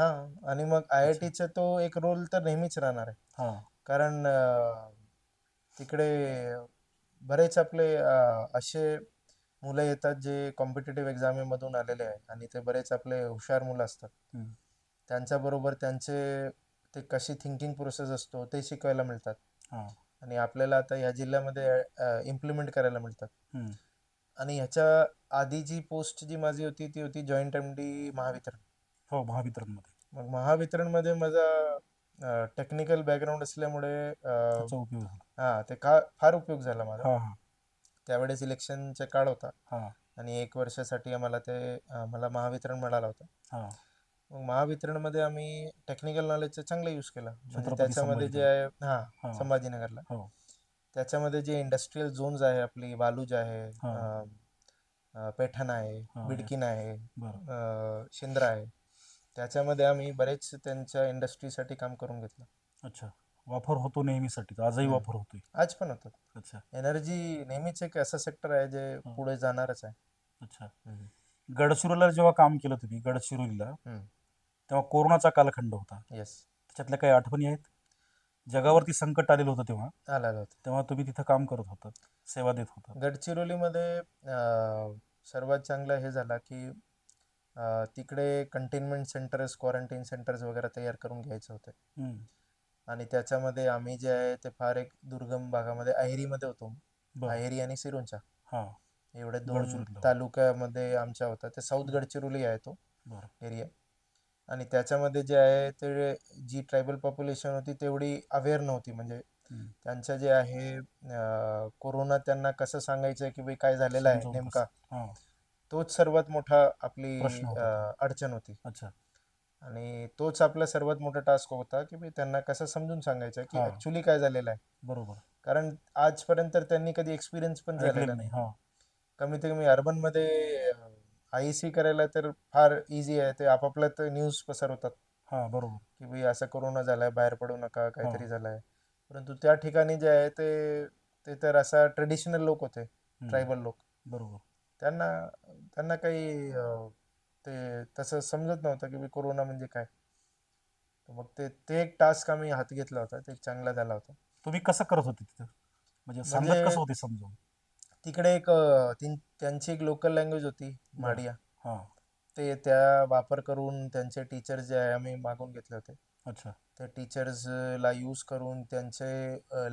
आणि मग अच्छा. IITचा तो एक रोल तर नेहमीच राहणार आहे. हां. कारण तिकडे बरेच आपले असे मुलं येतात जे कॉम्पिटिटिव्ह एक्झाममधून आलेले आहे आणि ते बरेच आपले हुशार मुलं असतात. हं. त्यांच्याबरोबर ते कशी थिंकिंग प्रोसेस असतो ते शिकायला मिळतात हां. आणि आपल्याला आता या जिल्ह्यामध्ये इम्प्लिमेंट करायला मिळतात. हं. आणि ह्याच्या आधीची पोस्ट जी माझी होती ती होती जॉईंट MD महावितरण. हो, महावितरणमध्ये. मग महावितरणमध्ये माझा टेक्निकल बॅकग्राऊंड असल्यामुळे त्याचा उपयोग झाला. ते फार उपयोग झाला माझा. हां, हां. त्यावेळेस इलेक्शनचा काळ होता हां. आणि 1 वर्षासाठी मला महावितरण मिळाला होता. हां. मग महावितरणमध्ये आम्ही टेक्निकल नॉलेजचा चांगला यूज केला. म्हणजे छत्रपती त्याच्यामध्ये जे संभाजीनगर. आहे हां. संभाजीनगरला. हो. त्याच्यामध्ये जे इंडस्ट्रियल झोन्स आहे आपली वालूज आहे, हां. पैठण आहे, हां. येस. बिडकीन आहे, बरं. शिंद्रा आहे. त्याच्यामध्ये आम्ही बरेच त्यांच्या इंडस्ट्रीसाठी काम करून घेतलं. अच्छा. वापर होतो नेहमीसाठीच. आजही हम्म. वापर होतोय. आज पण होतात. अच्छा. एनर्जी नेहमीच एक असं सेक्टर आहे जे हां. पुढे जाणारच आहे. अच्छा. गडचिरोलीला जेव्हा काम केलं तुम्ही गडचिरोलीला, तेव्हा कोरोनाचा कालखंड होता. येस. त्याच्यातल्या काही आठवणी आहेत? जगावरती संकट आलेलं होतं तेव्हा. आला होता. तेव्हा तुम्ही तिथं काम करत होतात, सेवा देत होतात. गडचिरोलीमध्ये सर्वात चांगलं हे झाला की तिकडे कंटेनमेंट सेंटर्स, क्वारंटाईन सेंटर्स वगैरे तयार करून घ्यायचे होते. हं. आणि त्याच्यामध्ये आम्ही जे आहे ते फार एक दुर्गम भागामध्ये अहेरीमध्ये होतो. बरं. अहेरी आणि सिरोंचा हां. एवढे 2 गडचिरोलीला. तालुक्यामध्ये आमच्या होता. ते साऊथ गडचिरोली आहे तो बरं. एरिया. आणि त्याच्यामध्ये जे आहे ते जी ट्रायबल पॉप्युलेशन होती तेवढी अवेअर नव्हती. म्हणजे हं. त्यांचं जे आहे कोरोना त्यांना कसं सांगायचं की भाई काय झालेलं आहे समजावून नेमका, कसं. हां. तोच सर्वात मोठा आपली प्रश्न होता तो. अडचण होती. अच्छा. आणि तोच आपला सर्वात मोठा टास्क होता की भाई त्यांना कसं समजून सांगायचं की हां. ॲक्च्युली काय झालेलं आहे. बरोबर. कारण आजपर्यंत तर त्यांनी कधी एक्सपिरियन्स पण झालेला ऐकलेलं नाही. नाही. हां. कमीत कमी अर्बनमध्ये IEC करायला तर फार इझी आहे. ते आपापल्यात तर न्यूज पसरवतात हां. बरोबर. की भाई असा कोरोना झालाय, बाहेर पडू नका, हां. काहीतरी झालंय. परंतु त्या ठिकाणी जे आहे ते तर असा ट्रेडिशनल लोक होते, हं. ट्रायबल लोक. बरोबर. त्यांना त्यांना काही ते तसं समजत नव्हतं की भाई कोरोना म्हणजे काय. तर मग ते ते एक टास्क आम्ही हाती घेतला होता, ते चांगला झाला होता. तुम्ही कसं करत होते तिथं, म्हणजे सांगत कसं म्हणजे होते समजावून? तिकडे एक त्यांची एक लोकल लँग्वेज होती, बर. माडिया. हा. ते त्या वापर करून त्यांचे टीचर्स जे आहे आम्ही मागून घेतले होते. अच्छा. त्या टीचर्सला यूज करून त्यांचे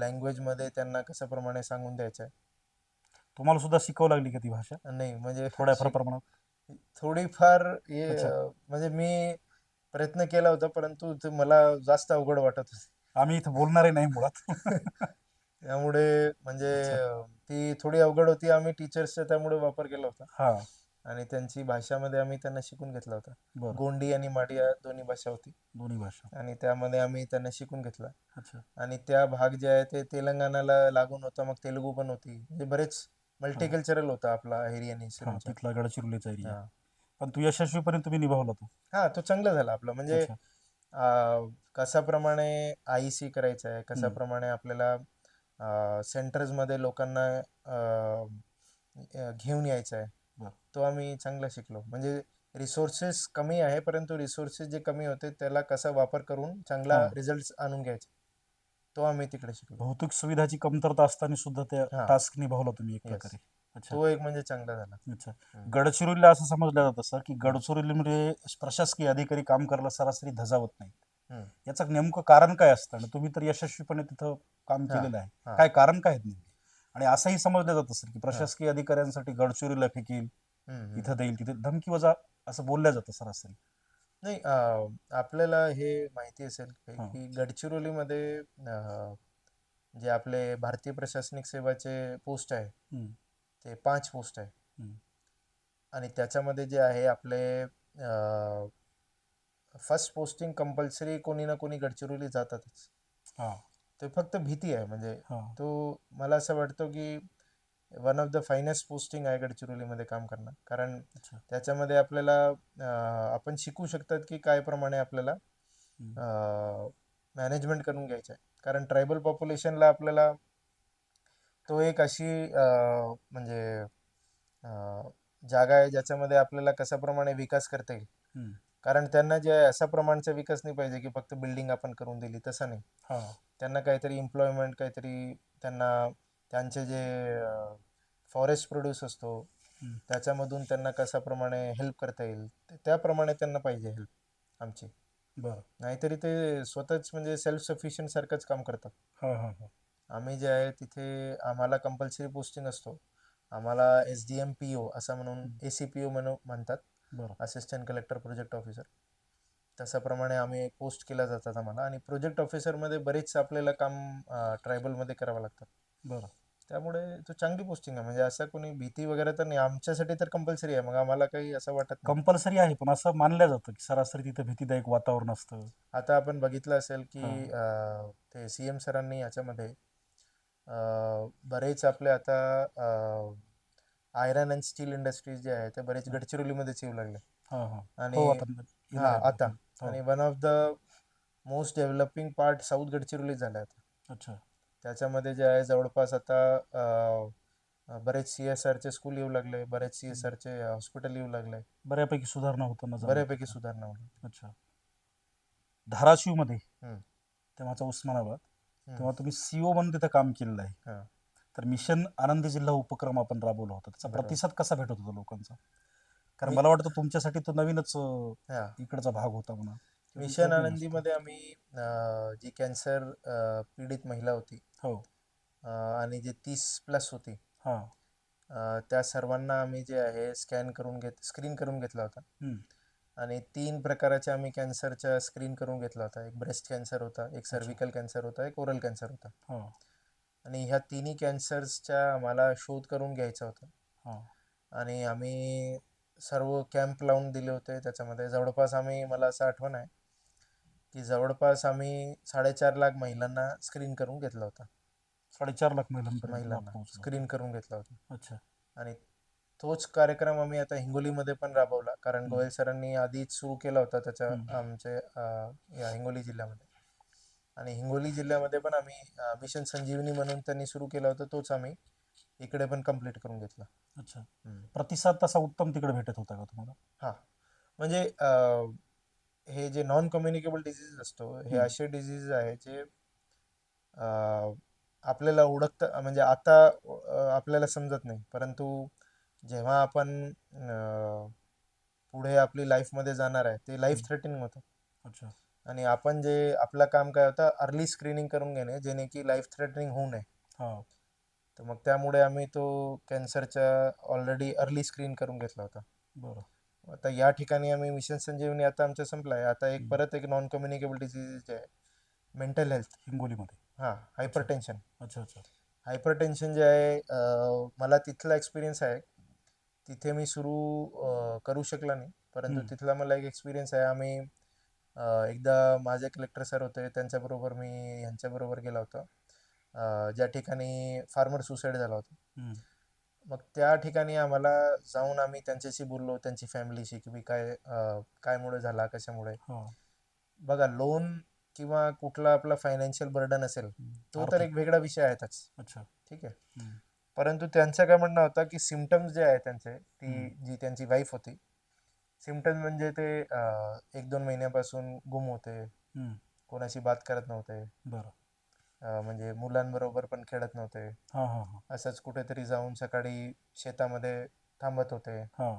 लँग्वेजमध्ये त्यांना कशाप्रमाणे सांगून द्यायचं आहे. तुम्हाला सुद्धा शिकावं लागली का ती भाषा नाही म्हणजे थोड्याफार प्रमाणात? थोडीफार हे अच्छा. म्हणजे मी प्रयत्न केला होता, परंतु ते मला जास्त अवघड वाटत होते. आम्ही इथं बोलणारे नाही मुळात. त्यामुळे म्हणजे अच्छा. ती थोडी अवघड होती. आम्ही टीचर्सचा त्यामुळे वापर केला होता हा. आणि त्यांची भाषामध्ये आम्ही त्यांना शिकून घेतला होता. बरं. गोंडी आणि माडिया दोन्ही भाषा होती दोन्ही भाषा. आणि त्यामध्ये आम्ही त्यांना शिकून घेतला. अच्छा. आणि त्या भाग जे आहे ते तेलंगणाला लागून होता, मग तेलुगू पण होती, म्हणजे बरेच हा. मल्टीकल्चरल होता आपला एरिया आणि हा, सिरूंचा. तिथला गडचिरोलीचा एरिया. हा पण तू यशस्वीपणे तुम्ही निभावला तो. हा, तो चांगला झाला आपला. म्हणजे अच्छा. कशाप्रमाणे IEC करायचं आहे, हम्म. कशाप्रमाणे आपल्याला सेंटर्समध्ये लोकांना घेऊन यायचं आहे, बर. तो आम्ही चांगला शिकलो. म्हणजे रिसोर्सेस कमी आहे, परंतु रिसोर्सेस जे कमी होते त्याला कसा वापर करून चांगला हा. रिझल्ट आणून घ्यायचा, तो आम्ही तिकडे शिकलो. भौतिक सुविधाची कमतरता असताना सुद्धा त्या हा, टास्क निभावला तुम्ही एक येस, प्रकारे. अच्छा. तो एक म्हणजे चांगला झाला. अच्छा. हम्म, गडचिरोलीला असं समजलं जातं सर की हम्म, गडचिरोलीमध्ये प्रशासकीय अधिकारी काम करायला सरासरी धजावत नाही. हम्म. याचं नेमकं कारण काय असतं? आणि तुम्ही तर यशस्वीपणे तिथं काम हा, केलेलं आहे. हा, काय कारण काय आहेत नेमके? आणि असंही समजलं जातं सर की हा. प्रशासकीय अधिकाऱ्यांसाठी गडचिरोलीला फेकील, हम्म, हम्म. इथं देईल, तिथे धमकी वजा असं बोलल्या जातं सरासरी. नाही, आपल्याला हे माहिती असेल हा. की गडचिरोलीमध्ये जे आपले भारतीय प्रशासनिक सेवाचे पोस्ट आहे, हम्म. ते 5 पोस्ट आहे. हम्म. आणि त्याच्यामध्ये जे आहे आपले फर्स्ट पोस्टिंग कंपल्सरी कोणी ना कोणी गडचिरोली जातातच. हा. ते फक्त भीती आहे. म्हणजे हा. तो मला असं वाटतं की one of the finest posting आहे गडचिरोलीमध्ये काम करणं. कारण अच्छा. त्याच्यामध्ये आपल्याला आपण शिकू शकतात की काय प्रमाणे आपल्याला हम्म. मॅनेजमेंट करून घ्यायचं आहे. कारण ट्रायबल पॉप्युलेशनला आपल्याला तो एक अशी म्हणजे जागा आहे ज्याच्यामध्ये आपल्याला कशाप्रमाणे विकास करता येईल. हम्म. कारण त्यांना जे आहे अशा प्रमाणचा विकास नाही पाहिजे की फक्त बिल्डिंग आपण करून दिली, तसं नाही. हा. त्यांना काहीतरी एम्प्लॉयमेंट, काहीतरी त्यांना त्यांचे जे फॉरेस्ट प्रोड्यूस असतो हम्म. त्याच्यामधून त्यांना कशाप्रमाणे हेल्प करता येईल, त्याप्रमाणे त्यांना पाहिजे हेल्प आमची. बरं. नाहीतरी ते स्वतःच म्हणजे सेल्फ सफिशियंट सारखंच काम करतात. हा. हा. हा. आम्ही जे आहे तिथे आम्हाला कंपल्सरी पोस्टिंग असतो. आम्हाला SDM PO असं म्हणून, हम्म. ACPO म्हणतात, बरं. Assistant collector project officer. तशाप्रमाणे आम्ही पोस्ट केल्या जातात आम्हाला. आणि प्रोजेक्ट ऑफिसरमध्ये बरेच आपल्याला काम ट्रायबलमध्ये करावं लागतात. बरं. त्यामुळे तो चांगली पोस्टिंग आहे. म्हणजे असं कोणी भीती वगैरे तर नाही. आमच्यासाठी तर कंपल्सरी आहे, मग आम्हाला काही असं वाटत नाही. कंपल्सरी आहे, पण असं मानलं जातं की सरासरी तिथं भीतीदायक वातावरण असतं. आता आपण बघितलं असेल की हा. ते CM सरांनी याच्यामध्ये बरेच आपले आता आयरन अँड स्टील इंडस्ट्रीज जे आहे ते बरेच हा. गडचिरोलीमध्येच येऊ लागले. हा. हा. आणि हो, आता येणार हा, आहेत आता बातम्या. हो. आणि one of the most developing part south Gadchiroli झाला आता. अच्छा. त्याच्यामध्ये जे आहे जवळपास आता बरेच CSRचे स्कूल येऊ लागले, बरेच हम्म. CSRचे हॉस्पिटल येऊ लागले. बऱ्यापैकी सुधारणा होताना जाणवते बऱ्यापैकी का? सुधारणा होईल. अच्छा. धाराशिवमध्ये हम्म, तेव्हाचा उस्मानाबाद, हम्म, तेव्हा तुम्ही CO म्हणून तिथं काम केलेलं आहे. हा, तर मिशन आनंदी जिल्हा उपक्रम आपण राबवला होता, त्याचा बरोबर. प्रतिसाद कसा भेटत होता लोकांचा? कारण मी मला वाटतं तुमच्यासाठी तो नवीनच हा, इकडचा भाग होता म्हणा, किंवा इकडे मिशन केलं असतं. आनंदीमध्ये आम्ही जी कॅन्सर पीडित महिला होती हो. आणि जे 30+ होती, हा. त्या सर्वांना आम्ही जे आहे स्क्रीन करून घेतला होता. हम्म. आणि 3 प्रकाराच्या आम्ही कॅन्सरच्या स्क्रीन करून घेतला होता. एक ब्रेस्ट कॅन्सर होता, एक अच्छा. सर्व्हिकल कॅन्सर होता, एक ओरल कॅन्सर होता. हा. आणि ह्या तिन्ही कॅन्सर्सच्या आम्हाला शोध करून घ्यायचा होता. हा. आणि आम्ही सर्व कॅम्प लावून दिले होते. त्याच्यामध्ये जवळपास मला असं आठवण आहे की जवळपास आम्ही 4.5 लाख महिलांना स्क्रीन करून घेतला होता. 4.5 लाख महिलांपर्यंत लाभ महिलांना पोहोचला. स्क्रीन करून घेतला होता. अच्छा. आणि तोच कार्यक्रम आम्ही आता हिंगोलीमध्ये पण राबवला. कारण हम्म. गोयल सरांनी आधीच सुरू केला होता त्याच्या हम्म. आमचे या हिंगोली जिल्ह्यामध्ये. आणि हिंगोली जिल्ह्यामध्ये पण आम्ही मिशन संजीवनी म्हणून त्यांनी सुरू केला होता, तोच आम्ही इकडे पण कंप्लीट करून घेतला. अच्छा. हम्म. प्रतिसाद तसा उत्तम तिकडे भेटत होता का तुम्हाला? हा, म्हणजे हे जे नॉन कम्युनिकेबल डिसीज असतो, हे हम्म. असे डिसीज आहे जे अ, आपल्याला ओळखता म्हणजे आता आपल्याला समजत नाही, परंतु जेव्हा आपण पुढे आपली लाईफमध्ये जाणार आहे ते लाईफ हम्म. थ्रेटनिंग होतं. अच्छा. आणि आपण जे आपलं काम काय होतं, अर्ली स्क्रीनिंग करून घेणे जेणे की लाईफ थ्रेटनिंग होऊ नये. हा. तर मग त्यामुळे आम्ही तो कॅन्सरचा ऑलरेडी अर्ली स्क्रीन करून घेतला होता. बरं. आता या ठिकाणी आम्ही मिशन संजीवनी आता आमचं संपलं आहे. आता एक हम्म. परत एक नॉन कम्युनिकेबल डिसीज आहे, मेंटल हेल्थ. हिंगोलीमध्ये. हां, अच्छा. हायपरटेन्शन. अच्छा. अच्छा. हायपरटेन्शन जे आहे, मला तिथला एक्सपिरियन्स आहे. तिथे मी सुरू करू शकला नाही, परंतु हम्म. तिथला मला एक एक्सपिरियन्स आहे. आम्ही एकदा माझे कलेक्टर सर होते, त्यांच्याबरोबर मी यांच्याबरोबर गेला होता, ज्या ठिकाणी फार्मर सुसाईड झाला होता. हम्म. मग त्या ठिकाणी आम्हाला जाऊन आम्ही त्यांच्याशी बोललो, त्यांची फॅमिलीशी, की मी काय मुळे झाला, कशामुळे. हा. बघा, लोन किंवा कुठला आपला फायनान्शियल बर्डन असेल, तो तर आर्थिक. एक वेगळा विषय आहेच. अच्छा. ठीक आहे. हम्म. परंतु त्यांचं काय म्हणणं होतं, की सिम्पटम्स जे आहे त्यांचे, हम्म. ती जी त्यांची वाईफ होती, सिम्पटम्स म्हणजे ते 1-2 महिन्यापासून गुम होते, हम्म. कोणाशी बात करत नव्हते, बरं. म्हणजे मुलांबरोबर पण खेळत नव्हते. हा हा हा. असंच कुठेतरी जाऊन सकाळी शेतामध्ये थांबत होते हा.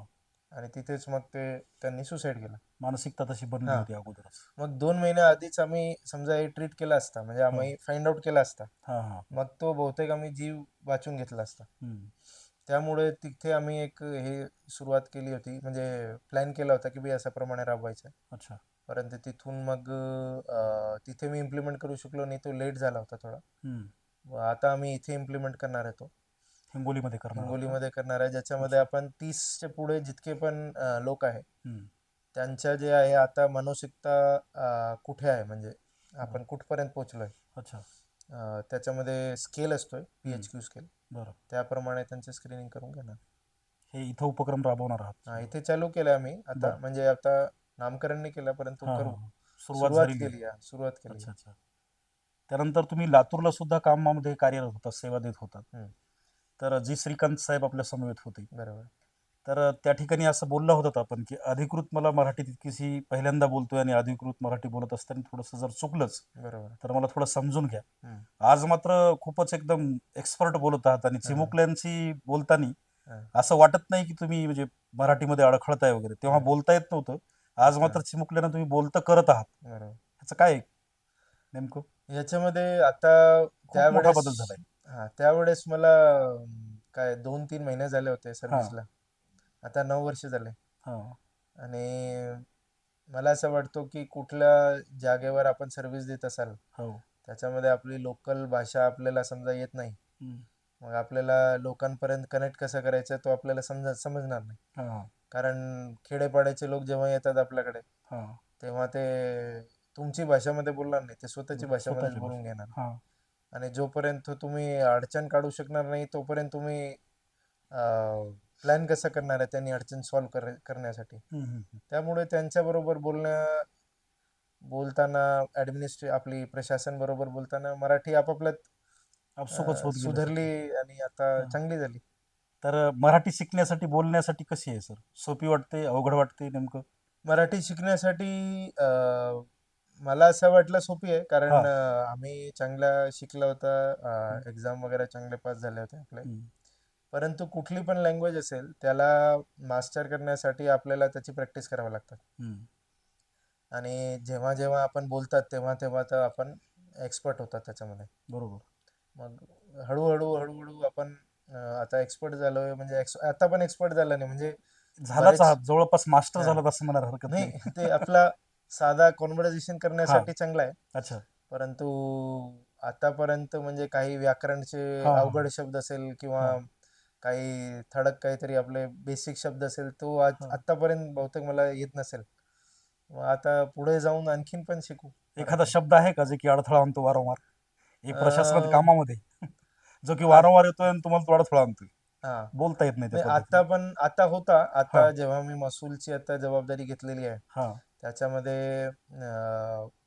आणि तिथेच मग त्यांनी सुसाईड केलं. मानसिकता तशी बनली हां. होती अगोदरच. मग 2 महिन्या आधीच आम्ही समजा हे ट्रीट केला असता, म्हणजे हो. आम्ही फाइंड आउट केला असता, हा हा. मग तो बहुतेक आम्ही जीव वाचून घेतला असता. हम्म. त्यामुळे तिथे आम्ही एक हे सुरुवात केली होती, म्हणजे प्लॅन केला होता, की बी अशा प्रमाणे राबवायचं आहे. अच्छा. परंतु तिथून मग तिथे मी इम्प्लिमेंट करू शकलो नाही, तो लेट झाला होता थोडा. हम्म. व आता आम्ही इथे इम्प्लिमेंट करणार आहे तो. हिंगोलीमध्ये करणार आहात का? हिंगोलीमध्ये करणार आहे, ज्याच्यामध्ये अच्छा. आपण 30च्या पुढे जितके पण लोक आहे, हम्म. त्यांच्या जे आहे आता मानसिकता कुठे आहे, म्हणजे बरं. आपण कुठपर्यंत पोहोचलोय. अच्छा. त्याच्यामध्ये स्केल असतोय, हम्म. PHQ scale. बरं. त्याप्रमाणे त्यांचे स्क्रीनिंग करून घेणार. हे इथं उपक्रम राबवणार आहात हां, समजा. इथे चालू केलं आम्ही आता, बरं. म्हणजे आता नामकरण नाही केलं, परंतु हा हा करू. हा. सुरुवात सुरुवात झालेली आहे. केली आहे, सुरुवात केली अच्छा आहे. अच्छा. त्यानंतर तुम्ही लातूरला सुद्धा कामामध्ये कार्यरत होता, सेवा देत होता. हं, तर जी श्रीकांत साहेब आपल्या समवेत होते, बरोबर. तर त्या ठिकाणी असं बोलला होता आपण की अधिकृत मला मराठी तितकीशी पहिल्यांदा बोलतोय आणि अधिकृत मराठी बोलत असताना थोडंसं जर चुकलंच बरोबर. तर मला थोडं समजून घ्या. हं, आज मात्र खूपच एकदम एक्सपर्ट बोलत आहात आणि हां, हां, चिमुकल्यांशी बोलताना हां, असं वाटत नाही की तुम्ही म्हणजे मराठीमध्ये अडखळताय वगैरे, तेव्हा हां. बोलता येत नव्हतं. आज अच्छा, मात्र चिमुकल्यांना तुम्ही बोलतं करत आहात. बरोबर. ह्याचं काय आहे नेमकं? याच्यामध्ये आता खूप मोठा त्यावेळेस बदल झालाय. त्यावेळेस मला काय 2-3 महिने झाले होते हा सर्व्हिसला. आता 9 वर्ष झाले. हा. आणि मला असं वाटतो, की कुठल्या जागेवर आपण सर्व्हिस देत असाल, हो. त्याच्यामध्ये आपली लोकल भाषा आपल्याला समजा येत नाही. हम्म. मग आपल्याला लोकांपर्यंत कनेक्ट कसं करायचं तो आपल्याला समजणार नाही. हा कारण खेडेपाड्याचे लोक जेव्हा येतात आपल्याकडे, हा. तेव्हा ते तुमची भाषामध्ये बोलणार नाही, ते स्वतःची भाषामध्येच स्वतःची बोलून भाषा. घेणार. हा. आणि जोपर्यंत तुम्ही अडचण काढू शकणार नाही, तोपर्यंत तुम्ही प्लॅन कसा करणार आहे त्यांनी अडचण सॉल्व्ह करण्यासाठी. हम्म. त्यामुळे त्यांच्याबरोबर बोलताना आपली प्रशासन बरोबर बोलताना मराठी आपापल्यात आपसुकच होत गेलं सुधारली सगळं. आणि आता हा. चांगली झाली. तर मराठी शिकण्यासाठी बोलण्यासाठी कशी आहे सर? सोपी वाटते, अवघड वाटते नेमकं? मराठी शिकण्यासाठी मला असं वाटलं सोपी आहे, हा. कारण आम्ही चांगला शिकला होता, हम्म. एक्झाम वगैरे चांगले पास झाले होते आपले. हम्म. परंतु कुठली पण लँग्वेज असेल, त्याला मास्टर करण्यासाठी आपल्याला त्याची प्रॅक्टिस करावी लागतात. हम्म. आणि जेव्हा जेव्हा आपण बोलतात, तेव्हा तेव्हा तर आपण एक्सपर्ट होतात त्याच्यामध्ये. बरोबर. मग हळूहळू आपण आता एक्सपर्ट झालोय, म्हणजे आता पण एक्सपर्ट झाला नाही, म्हणजे झालाच बरेच. आहात, जवळपास मास्टर हां. झालात असं म्हणायला हरकत नाही, नाही. ते आपला साधा कॉन्व्हर्सेशन हा. करण्यासाठी चांगला आहे. अच्छा. परंतु आतापर्यंत म्हणजे काही व्याकरणचे हा हा अवघड शब्द असेल किंवा हा काही ठळक काहीतरी आपले बेसिक शब्द असेल, तो हा. आत्तापर्यंत बहुतेक मला येत नसेल. मग आता पुढे जाऊन आणखीन पण शिकू एखादा मराठी. शब्द आहे का जे की अडथळा आणतो वारंवार एक प्रशासनात अं, कामामध्ये, जो की आत वारंवार येतोय आणि तुम्हाला तो अडथळा आणतोय, हां. बोलता येत नाही त्या नाही, पद्धतीने? आता होता. हा आता जेव्हा मी महसूलची आता जबाबदारी घेतलेली आहे, हा त्याच्यामध्ये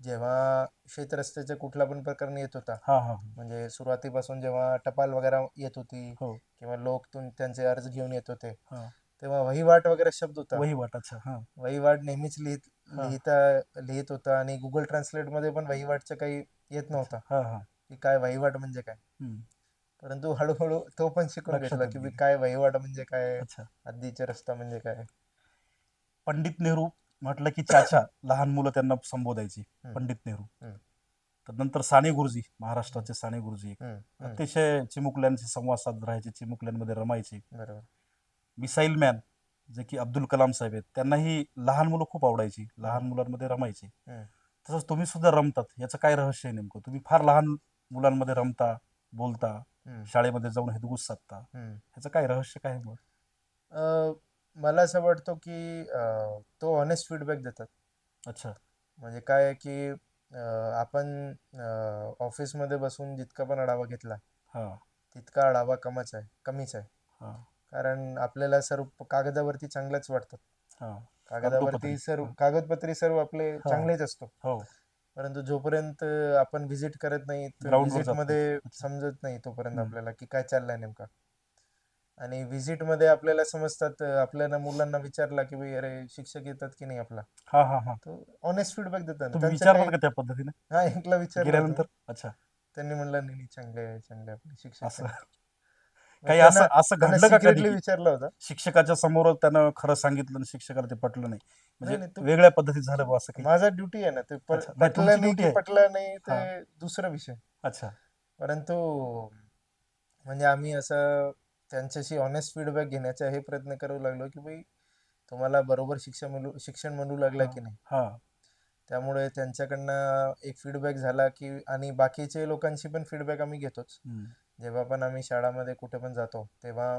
जेव्हा शेतरस्त्याच्या कुठला पण प्रकरण येत होता, हा हा. म्हणजे सुरुवातीपासून जेव्हा टपाल वगैरे येत होती हो. किंवा लोक त्यांचे अर्ज घेऊन येत होते, हा तेव्हा वहिवाट वगैरे शब्द होता. वहिवाट. अच्छा. हा वहिवाट नेहमीच हा लिहित होता आणि गुगल ट्रान्सलेटमध्ये पण वहिवाटचं काही येत अच्छा. नव्हता हा हा की काय वहिवाट म्हणजे काय. हम्म. परंतु हळूहळू तो पण शिकून लक्षात घेतला येत की बी गेलं. काय वहिवाट म्हणजे काय, अच्छा. हद्दीचा रस्ता म्हणजे काय. पंडित नेहरू म्हटलं की चाचा, लहान मुलं त्यांना संबोधायची हम्म, पंडित नेहरू. हम्म, तर नंतर साने गुरुजी, हम्म, महाराष्ट्राचे साने गुरुजी एक हम्म, अतिशय चिमुकल्यांशी संवाद साधत राहायचे, चिमुकल्यांमध्ये रमायचे. बरोबर. मिसाईल मॅन जे की अब्दुल कलाम साहेब आहेत, त्यांनाही लहान मुलं खूप आवडायची, हम्म, लहान मुलांमध्ये रमायचे. हम्म, तसंच तुम्ही सुद्धा रमतात, याचं काय रहस्य आहे नेमकं? तुम्ही फार लहान मुलांमध्ये रमता, बोलता, हम्म, शाळेमध्ये जाऊन हिदगुज साधता, हम्म. ह्याचं काय रहस्य काय आहे मग? अ, मला असं वाटतं की तो ऑनेस्ट फीडबॅक देतात. अच्छा. म्हणजे काय आहे की आपण ऑफिसमध्ये बसून जितका पण आढावा घेतला हा तितका आढावा कमीच आहे. हा कारण आपल्याला सर्व कागदावरती चांगलंच वाटतं. हा कागदावरती कागदोपत्री. सर्व हा कागदपत्री सर्व आपले हा चांगलेच असतो. हो. परंतु जोपर्यंत आपण व्हिजिट करत नाही, ग्राउंडवर जात नाही. व्हिजिटमध्ये अच्छा. समजत नाही तोपर्यंत हम्म. आपल्याला की काय चाललंय नेमका. आणि व्हिजिटमध्ये आपल्याला समजतात, आपल्याला मुलांना विचारला की भाई अरे शिक्षक येतात की नाही आपला, हा हा हा तो ऑनेस्ट फीडबॅक देतात ना तुम्ही त्यांचं विचारतात काही. का त्या पद्धतीने हा, एकला विचारलं होतं मी. गेल्यानंतर? अच्छा. त्यांनी म्हणलं नाही नाही, चांगले आहे, चांगले आपले शिक्षक असं आहे. मग काही त्यांना असं असं त्यांना घडलं का कधी सिक्रेटली की विचारलं होतं. शिक्षकाच्या समोर त्यानं खरं सांगितलं आणि शिक्षकाला ते पटलं नाही, नाही म्हणजे नाही, तू वेगळ्या पद्धतीत झालं बा असं काही? माझा ड्युटी आहे ना ते, अच्छा. नाही, तुमची पटलं नाही ड्युटी की आहे. पटलं नाही ते हा. दुसरा विषय. अच्छा. परंतु म्हणजे आम्ही असं त्यांच्याशी ऑनेस्ट फीडबॅक घेण्याचा हे प्रयत्न करू लागलो की भाई तुम्हाला बरोबर शिक्षण मिळू लागलं हा की नाही. हा त्यामुळे त्यांच्याकडनं एक फीडबॅक झाला की, आणि बाकीचे लोकांशी पण फीडबॅक आम्ही घेतोच. हम्म. जेव्हा पण आम्ही शाळामध्ये कुठे पण जातो तेव्हा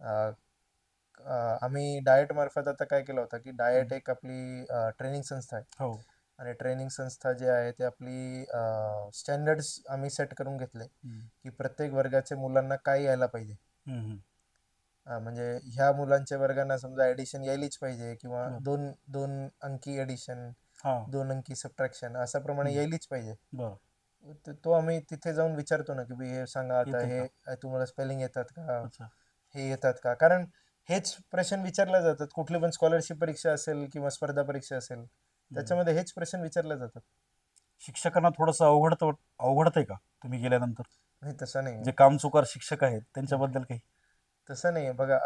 अ, आम्ही डाएट मार्फत आता काय केलं होतं की डाएट हम्म. एक आपली ट्रेनिंग संस्था आहे. हो. आणि ट्रेनिंग संस्था जे आहे ते आपली स्टँडर्ड्स आम्ही सेट करून घेतले हम्म. की प्रत्येक वर्गाच्या मुलांना काय यायला पाहिजे. हम्म. म्हणजे ह्या मुलांच्या वर्गांना समजा ॲडिशन यायलीच पाहिजे किंवा बर. दोन दोन अंकी ॲडिशन, हा. 2 अंकी सबट्रॅक्शन अशा प्रमाणे हम्म. यायलीच पाहिजे. बर. तो आम्ही तिथे जाऊन विचारतो ना की भाई हे सांगा आता, येते हे का? तुम्हाला स्पेलिंग येतात का, अच्छा. हे येतात का. कारण हेच प्रश्न विचारले जातात कुठली पण स्कॉलरशिप परीक्षा असेल किंवा स्पर्धा परीक्षा असेल, हम्म. त्याच्यामध्ये हेच प्रश्न विचारले जातात. शिक्षकांना थोडंसं अवघडतंय का तुम्ही गेल्यानंतर? नाही तसं नाही जे आहे. कामचुकार शिक्षक आहेत हं. त्यांच्याबद्दल काही? तसं नाही आहे बघा.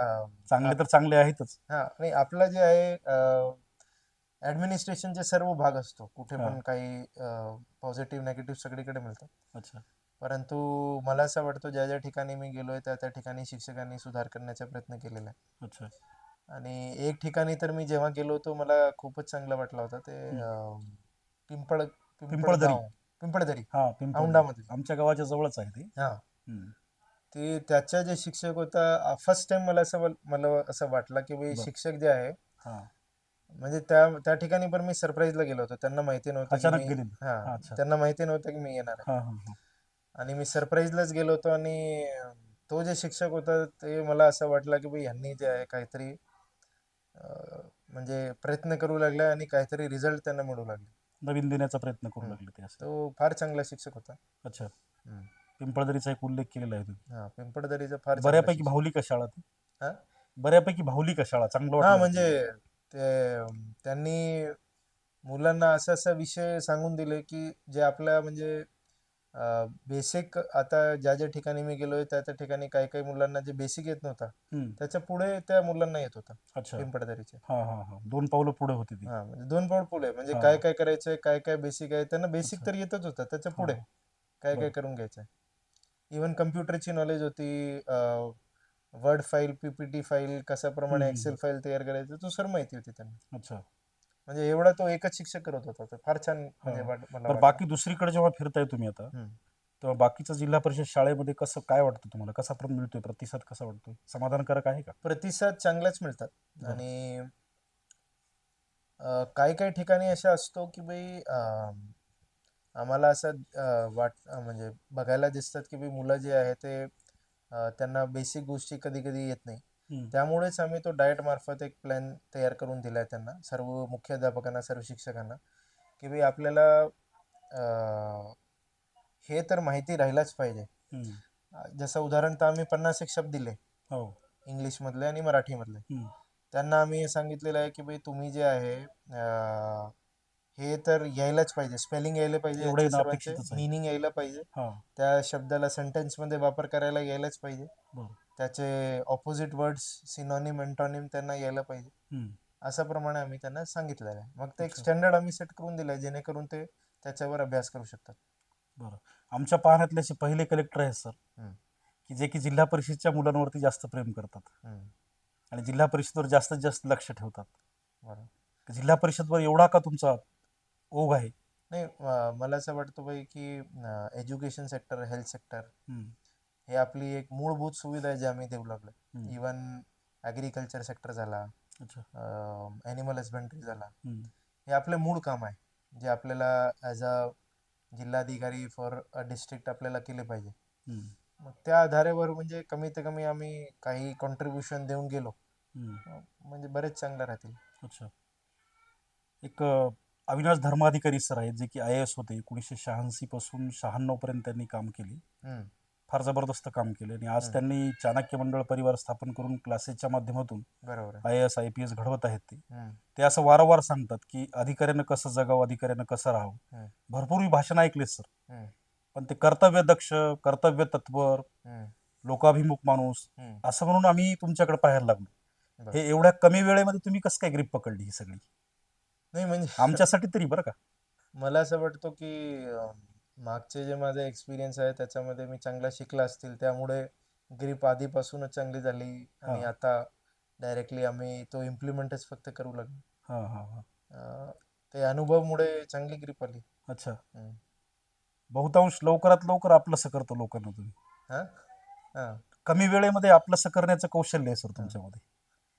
चांगले आप तर चांगले आहेतच. हां, नाही आपलं जे आहे ॲडमिनिस्ट्रेशनचे सर्व भाग असतो. कुठे हा. पण काही पॉझिटिव्ह, निगेटिव्ह सगळीकडे मिळतात. अच्छा. परंतु मला असं वाटतं ज्या ज्या ठिकाणी मी गेलोय त्या त्या ठिकाणी शिक्षकांनी सुधार करण्याचा प्रयत्न केलेला आहे. अच्छा. आणि एक ठिकाणी तर मी जेव्हा गेलो होतो मला खूपच चांगलं वाटलं होतं ते हम्म. पिंपळ पिंपळदरी. पिंपळगाव, पिंपळदरी, हा, पिंपळदरी औंढामध्ये. आमच्या गावाच्या जवळच आहे ते. हां, हम्म. ते त्याचा जे शिक्षक होता, फर्स्ट टाइम मला असं वाटलं की भाई बर. शिक्षक जे आहे, हा. म्हणजे त्या त्या ठिकाणी पण मी सरप्राईजला गेलो होतो. त्यांना माहिती नव्हतं की अचानक मी, गेलेली. हां, हा. अच्छा. त्यांना माहिती नव्हतं की मी येणार आहे. हा हा हा आणि मी सरप्राईजलाच गेलो होतो आणि तो जे शिक्षक होता ते मला असं वाटलं की भाई ह्यांनी जे आहे काहीतरी म्हणजे प्रयत्न करू लागला आणि काहीतरी रिझल्ट त्यांना मिळू लागले. नवीन देण्याचा प्रयत्न करू हम्म. लागले ते असे. तो फार चांगला शिक्षक होता. अच्छा. हम्म. पिंपळदरीचा एक उल्लेख केलेला आहे तुम्ही. हा, पिंपळदरीचा फार चांगला बऱ्यापैकी शिक्षक. भावली का शाळा ती? हा, बऱ्यापैकी भावली का शाळा? चांगलं हा, वाटलं का म्हणजे तुम्हाला? ते त्यांनी मुलांना असं असं विषय सांगून दिले की जे आपल्या म्हणजे बेसिक, आता ज्या ज्या ठिकाणी मी गेलोय त्या त्या ठिकाणी काही काही मुलांना जे बेसिक येत नव्हता हम्म. त्याच्या पुढे त्या मुलांना येत होता अच्छा. पिंपळदरीच्या. हा हा हा 2 पावलं पुढे होती ती. हा, म्हणजे 2 पाऊल पुढे, म्हणजे हा. काय काय करायचंय, काय काय बेसिक आहे त्यांना, बेसिक अच्छा. तर येतच होतं, त्याच्या हा. पुढे काय काय बर. करून घ्यायचंय. इवन कम्प्युटरची नॉलेज होती. वर्ड फाईल, पीपीटी फाईल कशाप्रमाणे हम्म. एक्सेल फाईल तयार करायचं तो सर्व माहिती होती त्यांना. अच्छा. म्हणजे एवढा तो एकच शिक्षक करत होता, तो फार छान हा. म्हणजे मला बरं, वाटलं. बाकी दुसरीकडे जेव्हा फिरताय तुम्ही आता, हम्म. तेव्हा बाकीच्या जिल्हा परिषद शाळेमध्ये कसं काय वाटतं तुम्हाला? कसा मिळतोय प्रतिसाद, कसा वाटतोय? समाधानकारक आहे का? प्रतिसाद चांगलाच मिळतात. बरं. आणि काही काही ठिकाणी अशा असतो की भाई आम्हाला असं म्हणजे बघायला दिसतात की भाई मुलं जे आहे ते त्यांना बेसिक गोष्टी कधी कधी येत नाही. हम्म. त्यामुळेच आम्ही तो डाएट मार्फत एक प्लॅन तयार करून दिलाय त्यांना, सर्व मुख्याध्यापकांना, सर्व शिक्षकांना, की भाई आपल्याला हे तर माहिती राहिलाच पाहिजे. हम्म. जसं उदाहरण तर आम्ही 50 एक शब्द दिले. हो. इंग्लिशमधले आणि मराठीमधले. हम्म. त्यांना आम्ही हे सांगितलेलं आहे की भाई तुम्ही जे आहे हे तर यायलाच पाहिजे, स्पेलिंग यायला पाहिजे, एवढं याचे येणं सर्वांचे अपेक्षितच आहे. मिनिंग यायला पाहिजे, हा. त्या शब्दाला सेंटेन्समध्ये वापर करायला यायलाच पाहिजे, बरं. त्याचे ऑपोजिट वर्ड्स, सिनॉनिम, एंटॉनिम त्यांना यायला पाहिजे. हम्म. अशा प्रमाणे आम्ही त्यांना सांगितलेलं आहे. मग ते एक अच्छा. स्टँडर्ड आम्ही सेट करून दिलं आहे जेणेकरून ते त्याच्यावर अभ्यास करू शकतात. बरं. आमच्या पाहण्यातले असे पहिले कलेक्टर आहेत सर, हम्म, की जे की जिल्हा परिषदच्या मुलांवरती जास्त प्रेम करतात हम्म, आणि जिल्हा परिषदवर जास्तीत जास्त लक्ष ठेवतात. बरोबर. जिल्हा परिषदवर एवढा का तुमचा ओघ आहे? नाही, मला असं वाटतं भाई की एज्युकेशन सेक्टर, हेल्थ सेक्टर हम्म. हे आपली एक मूलभूत सुविधा आहे जे आम्ही देऊ लागलो. हम्म. इवन ॲग्रिकल्चर सेक्टर झाला, अच्छा. ॲनिमल हजबंड्री झाला, हम्म. हे आपले मूळ काम आहे जे आपल्याला ॲज अ जिल्हाधिकारी फॉर अ डिस्ट्रिक्ट आपल्याला केले पाहिजे. हम्म. मग त्या आधारावर म्हणजे कमीत कमी आम्ही काही कॉन्ट्रीब्युशन देऊन गेलो, हम्म. म्हणजे बरेच चांगलं राहतील. अच्छा. एक अविनाश धर्माधिकारी सर आहेत, जे की IAS होते. 1986 पासून 96 पर्यंत त्यांनी काम केले. हम्म, फार जबरदस्त काम केले आणि आज हम्म, त्यांनी चाणक्य मंडळ परिवार स्थापन करून क्लासेसच्या माध्यमातून बरोबर आहे. IAS IPS घडवत आहेत ते. हम्म, ते असं वारंवार सांगतात की अधिकाऱ्यानं कसं जगावं, अधिकाऱ्यानं कसं राहावं. हम्म, भरपूर मी भाषण ऐकले सर, हम्म, पण ते कर्तव्य दक्ष, कर्तव्य तत्पर, हम्म, लोकाभिमुख माणूस हम्म, असं म्हणून आम्ही तुमच्याकडे पाहायला लागलो. बरं. हे एवढ्या कमी वेळेमध्ये तुम्ही कसं काय ग्रीप पकडली ही सगळी? नाही म्हणजे आमच्यासाठी तरी बरं का. मला असं वाटतं की मागचे जे माझे एक्सपिरियन्स आहे त्याच्यामध्ये मी चांगला शिकला असतील, त्यामुळे ग्रीप आधीपासूनच चांगली झाली हा. आणि आता डायरेक्टली आम्ही तो इम्प्लिमेंटच फक्त करू लागलो. हा. हा. हा. ते अनुभवमुळे चांगली ग्रीप आली. अच्छा. हम्म. बहुतांश लवकरात लवकर आपलंसं करतो लोकांना तुम्ही. हा, हा, कमी वेळेमध्ये आपलंसं करण्याचं कौशल्य आहे सर हा. तुमच्यामध्ये.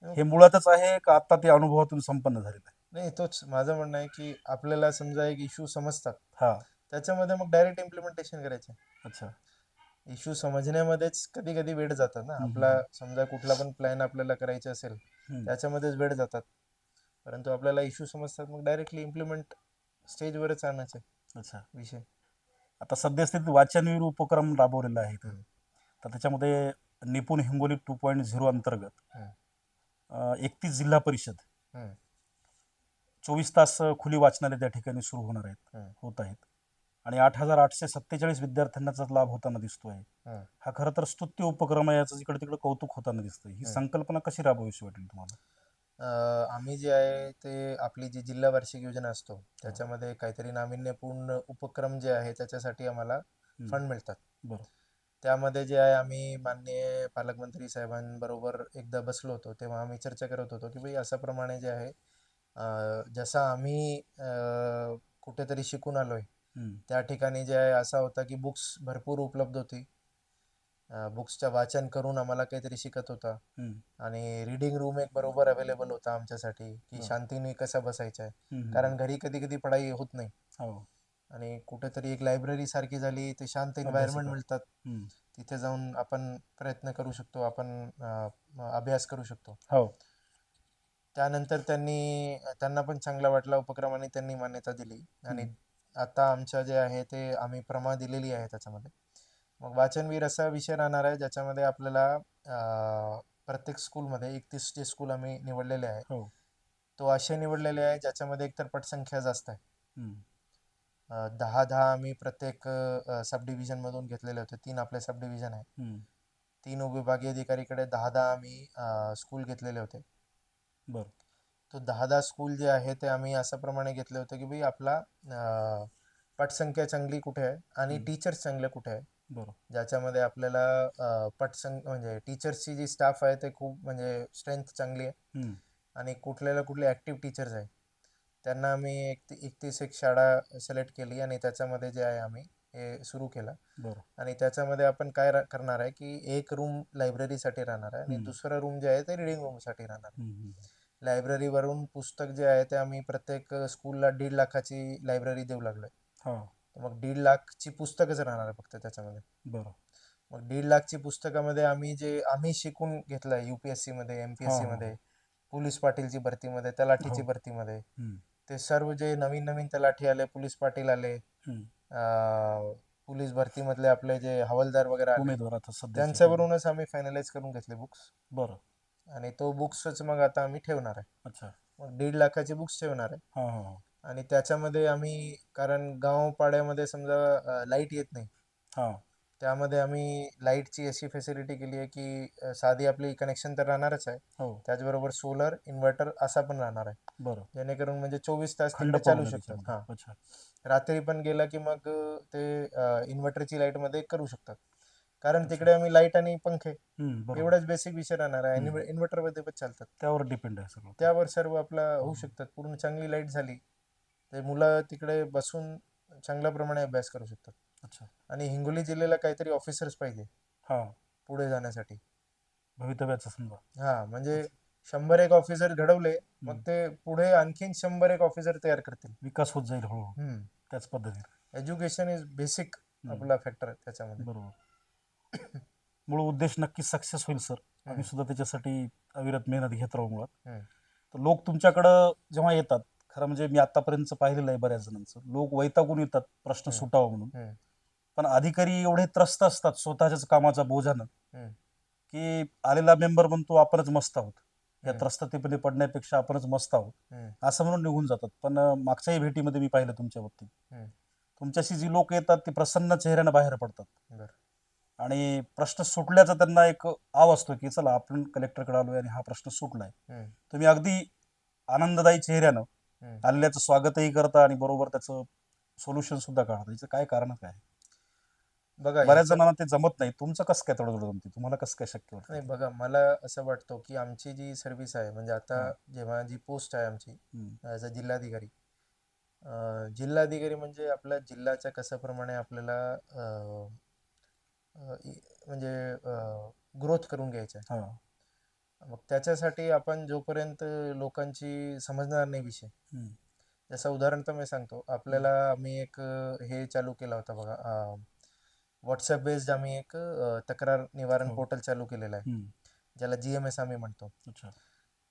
मग हे मुळातच आहे का आता ते अनुभवातून संपन्न झालेलं आहे? नाही, तोच माझं म्हणणं आहे की आपल्याला समजा एक इश्यू समजतात, हा. त्याच्यामध्ये मग डायरेक्ट इम्प्लिमेंटेशन करायचं. अच्छा. इश्यू समजण्यामध्येच कधी कधी वेळ जातात ना हम्म. आपला. समजा कुठला पण प्लॅन आपल्याला करायचा असेल हम्म. त्याच्यामध्येच वेळ जातात, परंतु आपल्याला इश्यू समजतात मग डायरेक्टली इम्प्लिमेंट स्टेजवरच आणायचं अच्छा. विषय. आता सद्यस्थितीत वाचनवीर उपक्रम राबवलेला आहे इथं. हम्म, तर त्याच्यामध्ये निपुण हिंगोली 2.0 अंतर्गत हम्म, 31 जिल्हा परिषद, हम्म, 24 तास खुली वाचनालय त्या ठिकाणी सुरू हम्म, होत आहेत आणि 8,847 विद्यार्थ्यांना त्याचा लाभ होताना दिसतोय. हम्म, हा खरं तर स्तुत्य उपक्रम आहे, याचं जिकडे तिकडे कौतुक होताना दिसतंय. ही हम्म. संकल्पना कशी राबवावीशी वाटेल तुम्हाला? आम्ही जे आहे ते आपली जी जिल्हा वार्षिक योजना असतो हा. त्याच्यामध्ये काहीतरी नाविन्यपूर्ण उपक्रम जे आहे त्याच्यासाठी आम्हाला हम्म. फंड मिळतात. बरं. त्यामध्ये जे आहे आम्ही माननीय पालकमंत्री साहेबांबरोबर एकदा बसलो होतो, तेव्हा आम्ही चर्चा करत होतो की भाई अशा प्रमाणे जे आहे जसं आम्ही कुठेतरी शिकून आलोय हम्म. त्या ठिकाणी जे आहे असा होता की बुक्स भरपूर उपलब्ध होती, बुक्सचं वाचन करून आम्हाला काहीतरी शिकत होता हम्म. आणि रीडिंग रूम एक बरोबर अवेलेबल होता आमच्यासाठी की बरं. शांतीने कसं बसायचं आहे, हम्म. कारण घरी कधी कधी पढाई होत नाही हो. आणि कुठेतरी एक लायब्ररी सारखी झाली ते शांत एन्व्हायरमेंट अभ्यासिका. मिळतात, हम्म. तिथे जाऊन आपण प्रयत्न करू शकतो, आपण अभ्यास करू शकतो. हो. त्यानंतर त्यांना पण चांगला वाटला उपक्रम आणि त्यांनी मान्यता दिली आणि हम्म. आता आमच्या जे आहे ते आम्ही प्रमा दिलेली आहे त्याच्यामध्ये. मग वाचनवीर असा विषय राहणार आहे ज्याच्यामध्ये आपल्याला प्रत्येक स्कूलमध्ये 31 जे स्कूल आम्ही निवडलेले आहे हो. तो असे निवडलेले आहे ज्याच्यामध्ये एकतर पटसंख्या जास्त आहे. हम्म. 10-10 आम्ही प्रत्येक सब डिव्हिजनमधून घेतलेले होते. 3 आपले सब डिव्हिजन आहे. हम्म. 3 उपविभागीय अधिकारीकडे 10-10 आम्ही स्कूल घेतलेले होते. बरं. तो 10-10 स्कूल जे आहे ते आम्ही अशा प्रमाणे घेतले होते की भाई आपला पटसंख्या चांगली कुठे आहे आणि हम्म. टीचर्स चांगले कुठे आहे, बरं. ज्याच्यामध्ये आपल्याला म्हणजे टीचर्सची जी स्टाफ आहे ते खूप म्हणजे स्ट्रेंथ चांगली आहे हम्म. आणि कुठले ॲक्टिव्ह टीचर्स आहे त्यांना आम्ही 31 एक शाळा सिलेक्ट केली आणि त्याच्यामध्ये जे आहे आम्ही हे सुरू केलं. बरं. आणि त्याच्यामध्ये आपण काय करणार आहे की एक रूम लायब्ररीसाठी राहणार आहे आणि हम्म. दुसरा रूम जे आहे ते रिडिंग रूमसाठी राहणार आहे. हम्म. लायब्ररीवरून पुस्तक जे आहे ते आम्ही प्रत्येक स्कूलला 1.5 लाखाची लायब्ररी देऊ लागलोय. हा. मग 1.5 लाखची पुस्तकच राहणार आहे फक्त त्याच्यामध्ये. बरं. मग 1.5 लाखची पुस्तकामध्ये आम्ही शिकून घेतलंय UPSC मध्ये, हा. MPSC हा. मध्ये, पोलीस पाटीलची भरतीमध्ये, तलाठीची हो. भरतीमध्ये, हम्म. ते सर्व जे नवीन नवीन तलाठी आले, पोलीस पाटील आले, हम्म. पोलीस भरतीमधले आपले जे हवालदार वगैरे आले उमेदवार आता सध्याचे त्यांच्यावरूनच आम्ही फायनलाइज करून घेतले बुक्स. बरं. आणि तो बुक्सच मग आता आम्ही ठेवणार आहे. अच्छा. मग 1.5 लाखाचे बुक्स ठेवणार आहे. हां हां हां आणि त्याच्यामध्ये आम्ही, कारण गाव पाड्यामध्ये समजा लाईट येत नाही, हां त्यामध्ये आम्ही लाईटची अशी फॅसिलिटी केली आहे की साधी आपली कनेक्शन तर राहणारच आहे, हो त्याचबरोबर सोलर इन्व्हर्टर असा पण राहणार आहे, बरं. जेणेकरून म्हणजे 24 तास खंड तिकडे पडू चालू नये शकतात. त्याच्यामध्ये. हां, अच्छा. रात्री पण गेला की मग ते इन्व्हर्टरची लाईटमध्ये करू शकतात, कारण अच्छा. तिकडे आम्ही लाईट आणि पंखे बरोबर. एवढाच बेसिक विषय राहणार आहे. हम्म. इन्व्हर्टरमध्ये पण चालतात, त्यावर डिपेंड आहे सगळं ते. त्यावर सर्व आपला होऊ हो. शकतात. पूर्ण चांगली लाईट झाली ते मुलं तिकडे बसून चांगल्या प्रमाणे अभ्यास करू शकतात. अच्छा. आणि हिंगोली जिल्ह्याला काहीतरी ऑफिसर्स पाहिजे हां. पुढे जाण्यासाठी. भवितव्याचं समजा. हां, म्हणजे अच्छा. 100 ऑफिसर घडवले, मग हम्म. ते पुढे आणखीन 100 ऑफिसर तयार करतील. विकास होत जाईल हळूहळू त्याच पद्धतीने. एज्युकेशन इज बेसिक हम्म. आपला फॅक्टर आहे त्याच्यामध्ये. बरोबर. मूळ उद्देश नक्कीच सक्सेस होईल सर. आम्ही सुद्धा त्याच्यासाठी अविरत मेहनत घेत राहू मुळात. हम्म. तर लोक तुमच्याकडं जेव्हा येतात, खरं म्हणजे मी आतापर्यंत पाहिलेलं आहे बऱ्याच जणांचं, लोक वैतागून येतात प्रश्न हम्म. सुटावा म्हणून. हम्म. पण अधिकारी एवढे त्रस्त असतात स्वतःच्याच कामाच्या बोजानं हम्म. की आलेला मेंबर म्हणतो आपणच मस्त आहोत, या हम्म. त्रस्ततेमध्ये पडण्यापेक्षा आपणच मस्त आहोत हम्म. असं म्हणून निघून जातात. पण मागच्याही भेटीमध्ये मी पाहिलं तुमच्या बाबतीत, हम्म. तुमच्याशी जी लोक येतात ती प्रसन्न चेहऱ्यानं बाहेर पडतात. बरं. आणि प्रश्न सुटल्याचा त्यांना एक आव असतो की चला आपण कलेक्टरकडे आलोय आणि हा प्रश्न सुटलाय. हम्म. तुम्ही अगदी आनंददायी चेहऱ्यानं हम्म. आलेल्याचं स्वागतही करता आणि बरोबर त्याचं सोल्युशन सुद्धा काढता. याचं काय कारण काय? बघा बऱ्याच ह्याचं जणांना ते जमत नाही. तुमचं कसं काय तेवढं जमते? तुम्हाला कसं काय शक्य वाटतं नाही, ते? बघा मला असं वाटतं की आमची जी सर्व्हिस आहे, म्हणजे आता हां. जेव्हा जी पोस्ट आहे आमची हम्म. ॲज अ जिल्हाधिकारी, जिल्हाधिकारी म्हणजे आपल्या जिल्ह्याच्या कशाप्रमाणे आपल्याला म्हणजे ग्रोथ करून घ्यायचं आहे. हां. मग त्याच्यासाठी आपण जोपर्यंत लोकांची समजणार नाही विषय, हम्म. जसं उदाहरण तर मी सांगतो आपल्याला, आम्ही एक हे चालू केला होता बघा, व्हॉट्सअप बेस्ड आम्ही एक तक्रार निवारण हो. पोर्टल चालू केलेला आहे, हम्म. ज्याला GMS आम्ही म्हणतो. अच्छा.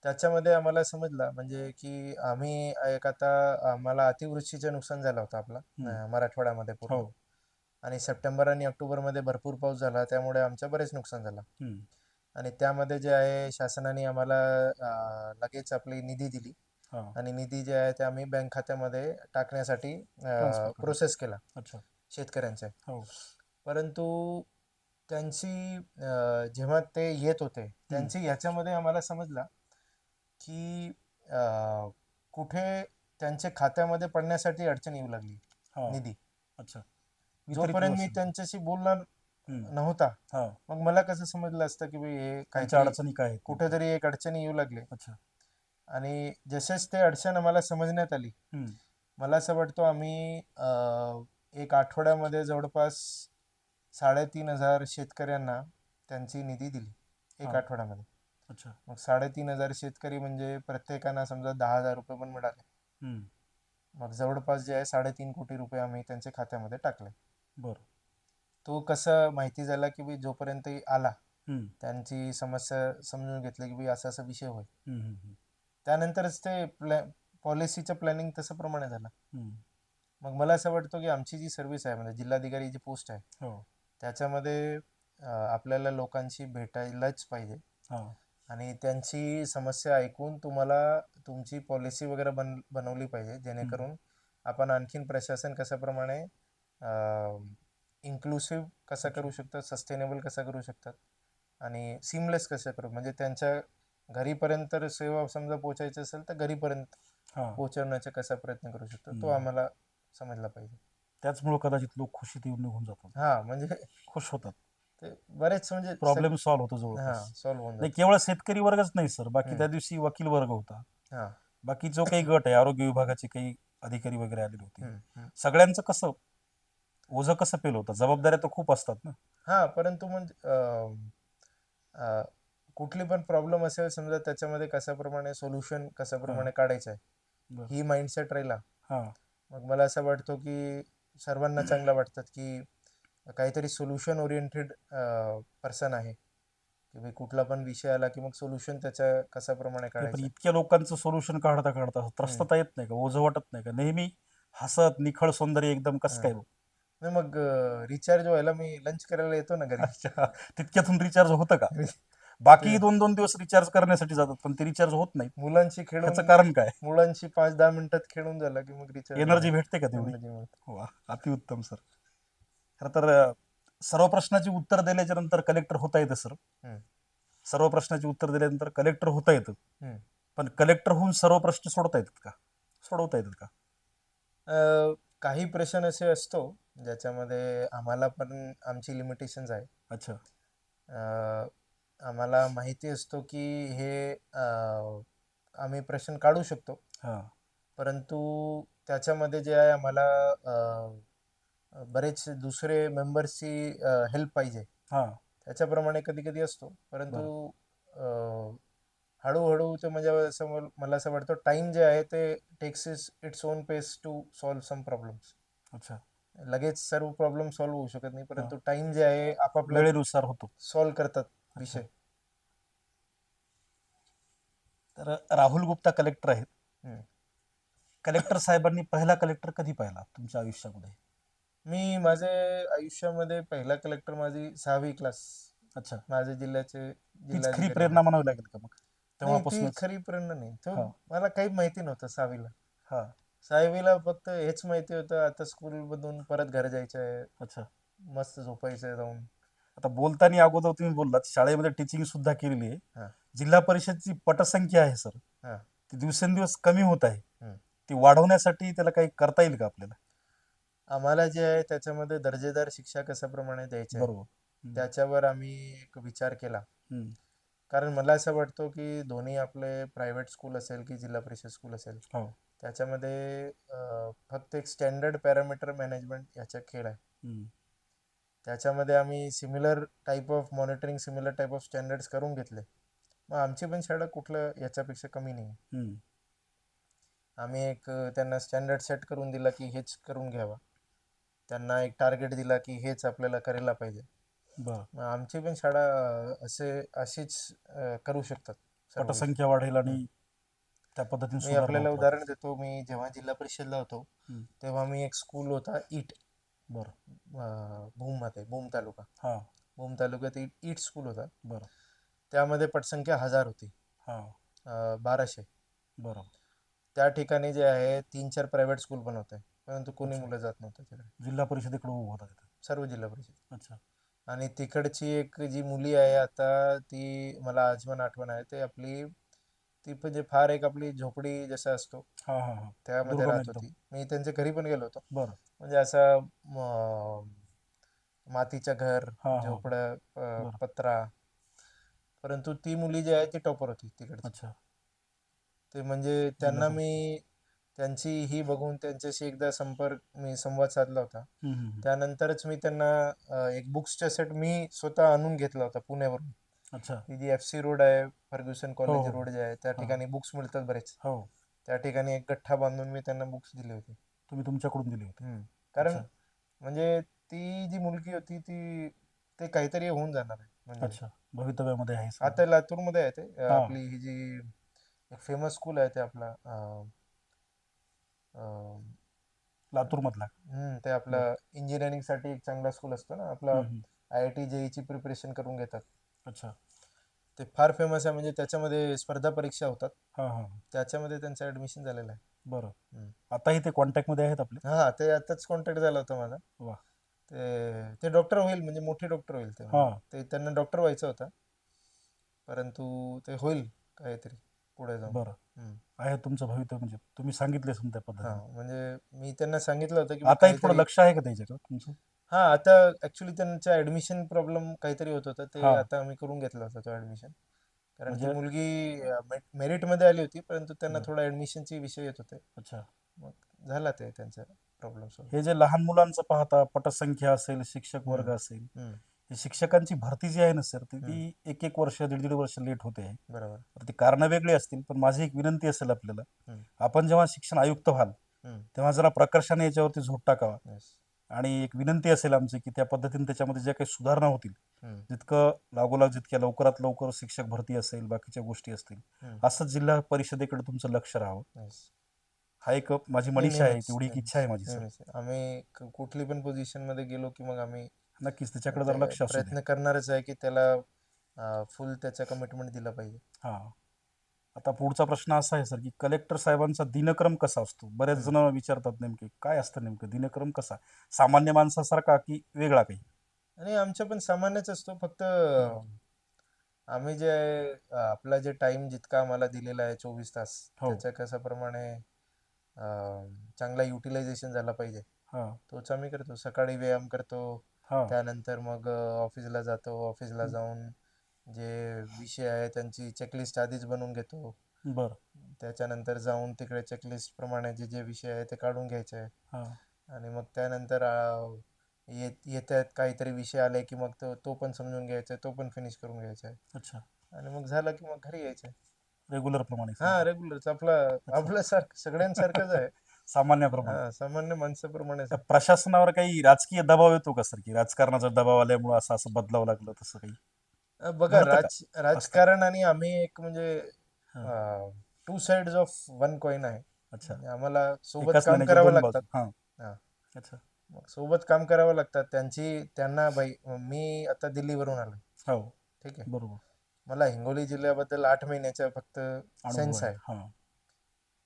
त्याच्यामध्ये आम्हाला समजलं म्हणजे की आम्ही एक, आता आम्हाला अतिवृष्टीचं नुकसान झालं होतं आपला हम्म. मराठवाड्यामध्ये हो. पूर्ण. आणि सप्टेंबर आणि ऑक्टोबरमध्ये भरपूर पाऊस झाला, त्यामुळे आमचं बरेच नुकसान झालं. हम्म. आणि त्यामध्ये जे आहे शासनाने आम्हाला लगेच आपली निधी दिली, हां. आणि निधी जे आहे ते आम्ही बँक खात्यामध्ये टाकण्यासाठी ट्रान्सफर करा. प्रोसेस केला अच्छा. शेतकऱ्यांच्या. हो. परंतु त्यांची जेव्हा ते येत होते त्यांची ह्याच्यामध्ये आम्हाला समजलं की कुठे त्यांच्या खात्यामध्ये पडण्यासाठी अडचण येऊ लागली हां. निधी. अच्छा. वितरित जोपर्यंत मी व्यवस्थित. त्यांच्याशी बोलणार हम्म. नव्हता, हां. मग मला कसं समजलं असतं की हे त्यांच्या काहीतरी अडचणी काय आहेत? कुठेतरी एक अडचणी येऊ लागले. अच्छा. आणि जसेच ते अडचण आम्हाला समजण्यात आली, हम्म. मला असं वाटतं आम्ही एक आठवड्यामध्ये जवळपास 3,500 शेतकऱ्यांना त्यांची निधी दिली एक हां. आठवड्यामध्ये. अच्छा. मग 3,500 शेतकरी म्हणजे प्रत्येकाना समजा 10,000 रुपये पण मिळाले. हम्म. मग जवळपास जे आहे 3.5 कोटी रुपये आम्ही त्यांच्या खात्यामध्ये टाकले. बरं. तो कसं माहिती झाला की जोपर्यंत आला हम्म. त्यांची समस्या समजून घेतली की असा असा विषय होईल, हम्म. हम्म. त्यानंतरच ते पॉलिसीचं प्लॅनिंग तसं प्रमाणे झालं. हम्म. मग मला असं वाटतं की आमची जी सर्व्हिस आहे, म्हणजे जिल्हाधिकारी जी पोस्ट आहे, हो. त्याच्यामध्ये आपल्याला लोकांशी भेटायलाच पाहिजे हां. आणि त्यांची समस्या ऐकून तुम्हाला तुमची पॉलिसी वगैरे बनवली पाहिजे, जेणेकरून आपण आणखीन प्रशासन कशाप्रमाणे इन्क्लुसिव्ह कसं करू शकतात, सस्टेनेबल कसं करू शकतात आणि सीमलेस कसं करू, म्हणजे त्यांच्या घरीपर्यंत सेवा समजा पोहोचायची असेल तर घरीपर्यंत हां. पोहोचवण्याचा कसा प्रयत्न करू शकतो तो हम्म. आम्हाला समजला पाहिजे. त्याचमुळे कदाचित लोक खुशीत येऊन निघून जातात, हां, म्हणजे खुश होतात, ते बरेच म्हणजे प्रॉब्लेम सॉल्व्ह होतो जवळपास. हां, सॉल्व्ह होऊन नाही जातं. केवळ शेतकरी वर्गच नाही सर, बाकी त्या हं. दिवशी वकील वर्ग होता, हां. बाकी जो काही गट आहे, आरोग्य विभागाचे काही अधिकारी वगैरे आलेले होते, हं. हं. सगळ्यांचं कसं ओझं कसं पेल होतं? जबाबदाऱ्या तर खूप असतात ना. हां, परंतु म्हणजे अ, कुठली पण प्रॉब्लेम असेल समजा त्याच्यामध्ये कशाप्रमाणे सोल्युशन हां. कशाप्रमाणे काढायचं आहे, बरं. ही माइंडसेट राहिला, हां. मग मला असं वाटतं की सर्वांना चांगलं वाटतात की काहीतरी सोल्युशन ओरिएंटेड पर्सन आहे, की भाई कुठला पण विषय आला की मग सोल्युशन त्याच्या कशाप्रमाणे नाही पण काढायचं. इतक्या लोकांचं सोल्युशन काढता काढता हं. त्रस्तता येत नाही का? ओझं वाटत नाही का? नेहमी हसत निखळ सौंदर्य एकदम कसं हां. काय? नाही मग रिचार्ज व्हायला मी लंच करायला येतो ना घरी. अच्छा, तितक्यातून रिचार्ज होतं का? ते बाकी 2-2 दिवस रिचार्ज करण्यासाठी जातात, पण ते रिचार्ज होत नाही. मुलांशी ह्याचं खेळून कारण काय? मुलांशी 5-10 मिनिटात खेळून झालं की मग रिचार्ज एनर्जी झाला. भेटते का तेवढी? एनर्जी मिळते. वा, अतिउत्तम सर. खरं तर सर्व प्रश्नाची उत्तर दिल्याच्या नंतर कलेक्टर होता येतं सर. हम्म, सर्व प्रश्नाची उत्तर दिल्यानंतर कलेक्टर होता येतं. हम्म. पण कलेक्टर होऊन सर्व प्रश्न सोडवता येतात का? सोडवता येतात का? काही प्रश्न असे असतो ज्याच्यामध्ये आम्हाला पण आमची लिमिटेशन्स आहे. अच्छा. अ, आम्हाला माहिती असतो की हे आम्ही प्रश्न काढू शकतो, हां. परंतु त्याच्यामध्ये जे आहे आम्हाला बरेच दुसरे मेंबर्सची हेल्प पाहिजे. हां. त्याच्याप्रमाणे कधी कधी असतो, परंतु बरं. अ, हळूहळू ते म्हणजे असं मला असं वाटतं टाइम जे आहे ते takes its own pace to solve some problems. अच्छा. लगेच सर्व प्रॉब्लेम सॉल्व्ह होऊ शकत नाही, हां. परंतु टाइम जे आहे आपापल्या वेळेनुसार होतो. सॉल्व्ह करतात अच्छा. विषय. तर राहुल गुप्ता कलेक्टर आहेत. हम्म. कलेक्टर साहेबांनी पहिला कलेक्टर कधी पाहिला तुमच्या आयुष्यामध्ये? मी माझे आयुष्यामध्ये पहिला कलेक्टर माझी 6वी क्लास, अच्छा. माझ्या जिल्ह्याचे तीच खरी जिल्हाधिकारी प्रेरणा होते. म्हणावी लागेल का मग? नाही, ती तेव्हापासूनच? खरी प्रेरणा नाही, तो हां. मला काही माहिती नव्हतं 6वीला. हां. 6वीला फक्त हेच माहिती होतं, आता स्कूल मधून परत घर जायचं आहे, अच्छा. मस्त झोपायचं आहे जाऊन. आता बोलताना अगोदर तुम्ही बोललात शाळेमध्ये टीचिंग सुद्धा केलेली आहे. हा, जिल्हा परिषदची पटसंख्या आहे सर, हा. ती दिवसेंदिवस कमी होत आहे. हम्म. ती वाढवण्यासाठी त्याला काही करता येईल का आपल्याला? आम्हाला जे आहे त्याच्यामध्ये दर्जेदार शिक्षा कशाप्रमाणे द्यायची आहे बरोबर. हम्म. त्याच्यावर आम्ही एक विचार केला. हम्म. कारण मला असं वाटतं की दोन्ही आपले प्रायव्हेट स्कूल असेल की जिल्हा परिषद स्कूल असेल, हो. त्याच्यामध्ये फक्त एक स्टँडर्ड पॅरामीटर मॅनेजमेंट याचा खेळ आहे. हम्म. त्याच्यामध्ये आम्ही similar type of monitoring, similar type of standards करून घेतले. मग आमची पण शाळा कुठलं याच्यापेक्षा कमी नाही. हम्म. आम्ही एक त्यांना स्टँडर्ड सेट करून दिला की हेच करून घ्यावा. त्यांना एक टार्गेट दिला की हेच आपल्याला करायला पाहिजे. बरं. मग आमची पण शाळा अशीच करू शकतात सर्व विषय. पटसंख्या वाढेल हं. आणि त्या पद्धतीने मी सुधारणा आपल्याला होत राहतील. उदाहरण देतो. मी जेव्हा जिल्हा परिषदला होतो हम्म. तेव्हा मी एक स्कूल होता ईट, बरं. भूममध्ये, भूम तालुका. हां. भूम तालुक्यात ईट स्कूल होता. बरं. त्यामध्ये पटसंख्या 1000 होती. हां. 1200. बरं. त्या ठिकाणी जे आहे 3-4 प्रायव्हेट स्कूल पण होते, परंतु कोणी अच्छा. मुलं जात नव्हतं तिकडे. जिल्हा परिषदेकडे उभं होता तिथं. सर्व जिल्हा परिषद. अच्छा. आणि तिकडची एक जी मुली आहे आता, ती मला आज पण आठवण आहे. ते आपली ती म्हणजे फार एक आपली झोपडी जसा असतो हां, हां, हां. त्यामध्ये दुर्गम राहत एकदम. होती. मी त्यांच्या घरी पण गेलो होतो. बरं. म्हणजे असं मातीचं घर, हां, हां. झोपडं, बरं. पत्रा. परंतु ती मुली जी आहे ती टॉपर होती तिकडची. अच्छा. ते म्हणजे जिल्हा त्यांना परिषद. मी त्यांची ही बघून त्यांच्याशी एकदा मी संवाद साधला होता. हम्म, हम्म, हम्म. त्यानंतरच मी त्यांना एक बुक्सचा सेट मी स्वतः आणून घेतला होता पुण्यावरून. अच्छा. ती जी FC रोड आहे, फर्ग्युसन हो, कॉलेज हो, रोड जे आहे त्या हां. ठिकाणी बुक्स मिळतात बरेच. हो. त्या ठिकाणी एक गठ्ठा बांधून मी त्यांना बुक्स दिले होते. तुम्ही तुमच्याकडून दिली होती. कारण अच्छा. म्हणजे ती जी मुलगी होती ते काहीतरी होऊन जाणार आहे म्हणजे. अच्छा. भवितव्यामध्ये आहे आता समजा. लातूरमध्ये आहे ते. हां. आपली ही जी एक फेमस स्कूल आहे ते आपला अं, लातूरमधला. ते बरं. आपलं इंजिनिअरिंगसाठी एक चांगला स्कूल असतो ना आपला. हम्म, हम्म. IIT JEE ची प्रिपरेशन करून घेतात. अच्छा. ते फार फेमस आहे, म्हणजे त्याच्यामध्ये स्पर्धा परीक्षा होतात. हां, हां. त्याच्यामध्ये त्यांचं ऍडमिशन झालेलं आहे. बरं. हम्म. आताही ते कॉन्टॅक्टमध्ये आहेत आपले? हा, ते आताच कॉन्टॅक्ट झाला होता माझा. वा. ते डॉक्टर होईल, म्हणजे मोठे डॉक्टर होईल ते, म्हणजे हां. ते त्यांना डॉक्टर व्हायचं होतं, परंतु ते होईल काहीतरी पुढे जाऊन. बरं. आहे तुमचं भवितव्य, म्हणजे तुम्ही सांगितले त्या हा, पद्धतीने. म्हणजे मी त्यांना सांगितलं होतं की बा आताही थोडं काहीतरी. लक्ष आहे का त्याच्याकडे तुमचं? हा, आता ऍक्च्युली त्यांचं ऍडमिशन प्रॉब्लेम काहीतरी होत होतं, ते हां. आता आम्ही करून घेतलं होतं तो ऍडमिशन. कारण ती म्हणजे. मुलगी मेरिटमध्ये आली होती, परंतु त्यांना बरं. थोडा ऍडमिशनचे विषय येत होते. अच्छा. मग झाला ते त्यांचा प्रॉब्लेम सॉल्व्ह. हे जे लहान मुलांचं पाहता, पटसंख्या असेल, शिक्षक हम्म, वर्ग असेल, हम्म, हे शिक्षकांची भरती जी आहे ना सर, हम्म. ती एक एक वर्ष, दीड दीड वर्ष लेट होते आहे. बरोबर. तर ती कारणं वेगळी असतील, पण माझी एक विनंती असेल आपल्याला, हम्म, आपण जेव्हा शिक्षण आयुक्त व्हाल हम्म. तेव्हा जरा प्रकर्षाने याच्यावरती झोप टाकावा. Yes. आणि एक विनंती असेल आमची की त्या पद्धतीने त्याच्यामध्ये ज्या काही सुधारणा होतील, हम्म, जितकं लागोलाग, जितक्या लवकरात लवकर शिक्षक भरती असेल, बाकीच्या गोष्टी असतील, हम्म. असंच जिल्हा परिषदेकडे तुमचं लक्ष राहावं. Yes. हा एक माझी नाही, मनीषा आहे, नेहमीच तेवढी एक इच्छा आहे माझी सर. नेहमीच आम्ही कुठली पण पोझिशन मध्ये गेलो की मग आम्ही नक्कीच त्याच्याकडे जरा ते लक्ष असू द्या. प्रयत्न करणारच आहे की त्याला फुल त्याचा कमिटमेंट दिला पाहिजे. हा. आता पुढचा प्रश्न असा आहे सर, की कलेक्टर साहेबांचा दिनक्रम कसा असतो? बरेच हम्म. जण विचारतात नेमके काय असतं नेमकं दिनक्रम कसा? सामान्य माणसासारखा की वेगळा काही? आणि आमच्या पण सामान्यच असतो, फक्त हं. आम्ही जे आपला जे टाइम जितका आम्हाला दिलेला आहे 24 तास, हो. त्याच्या कशाप्रमाणे चांगला युटिलायझेशन झाला पाहिजे हा. तोच आम्ही करतो. सकाळी व्यायाम करतो, हा. त्यानंतर मग ऑफिसला जातो. ऑफिसला हं. जाऊन जे विषय आहे त्यांची चेकलिस्ट आधीच बनवून घेतो. बरं. त्याच्यानंतर जाऊन तिकडे चेकलिस्ट प्रमाणे जे जे विषय आहे ते काढून घ्यायचे आहे. हा. आणि मग त्यानंतर येत्यात काहीतरी विषय आले की मग तो तो पण समजून घ्यायचा आहे, तो पण फिनिश करून घ्यायचा आहे. अच्छा. आणि मग झालं की मग घरी यायचं आहे. रेग्युलर प्रमाणे हा, समजा. रेग्युलरच आपलं अच्छा. आपल्यासारखं सगळ्यांसारखंच आहे. सामान्याप्रमाणे. हा, सामान्य माणसाप्रमाणेच त्या आहे. प्रशासनावर काही राजकीय दबाव येतो का सर, की राजकारणाचा दबाव आल्यामुळे असं असं बदलावं लागलं तसं काही बघा, घडतं का? असतं का? राजकारण आणि आम्ही एक म्हणजे हा. Two sides of one coin आहे. अच्छा. म्हणजे आम्हाला सोबत एकाच काम नाण्याच्या करावं दोन लागतात. बाजू. हा. हा, अच्छा. मग सोबत काम करावं लागतात. त्यांना बाई, मी आता दिल्लीवरून आलो. हो. ठीक आहे. बरोबर. मला हिंगोली जिल्ह्याबद्दल 8 महिन्याचा फक्त अनुभव सेन्स आहे. आहे. हा.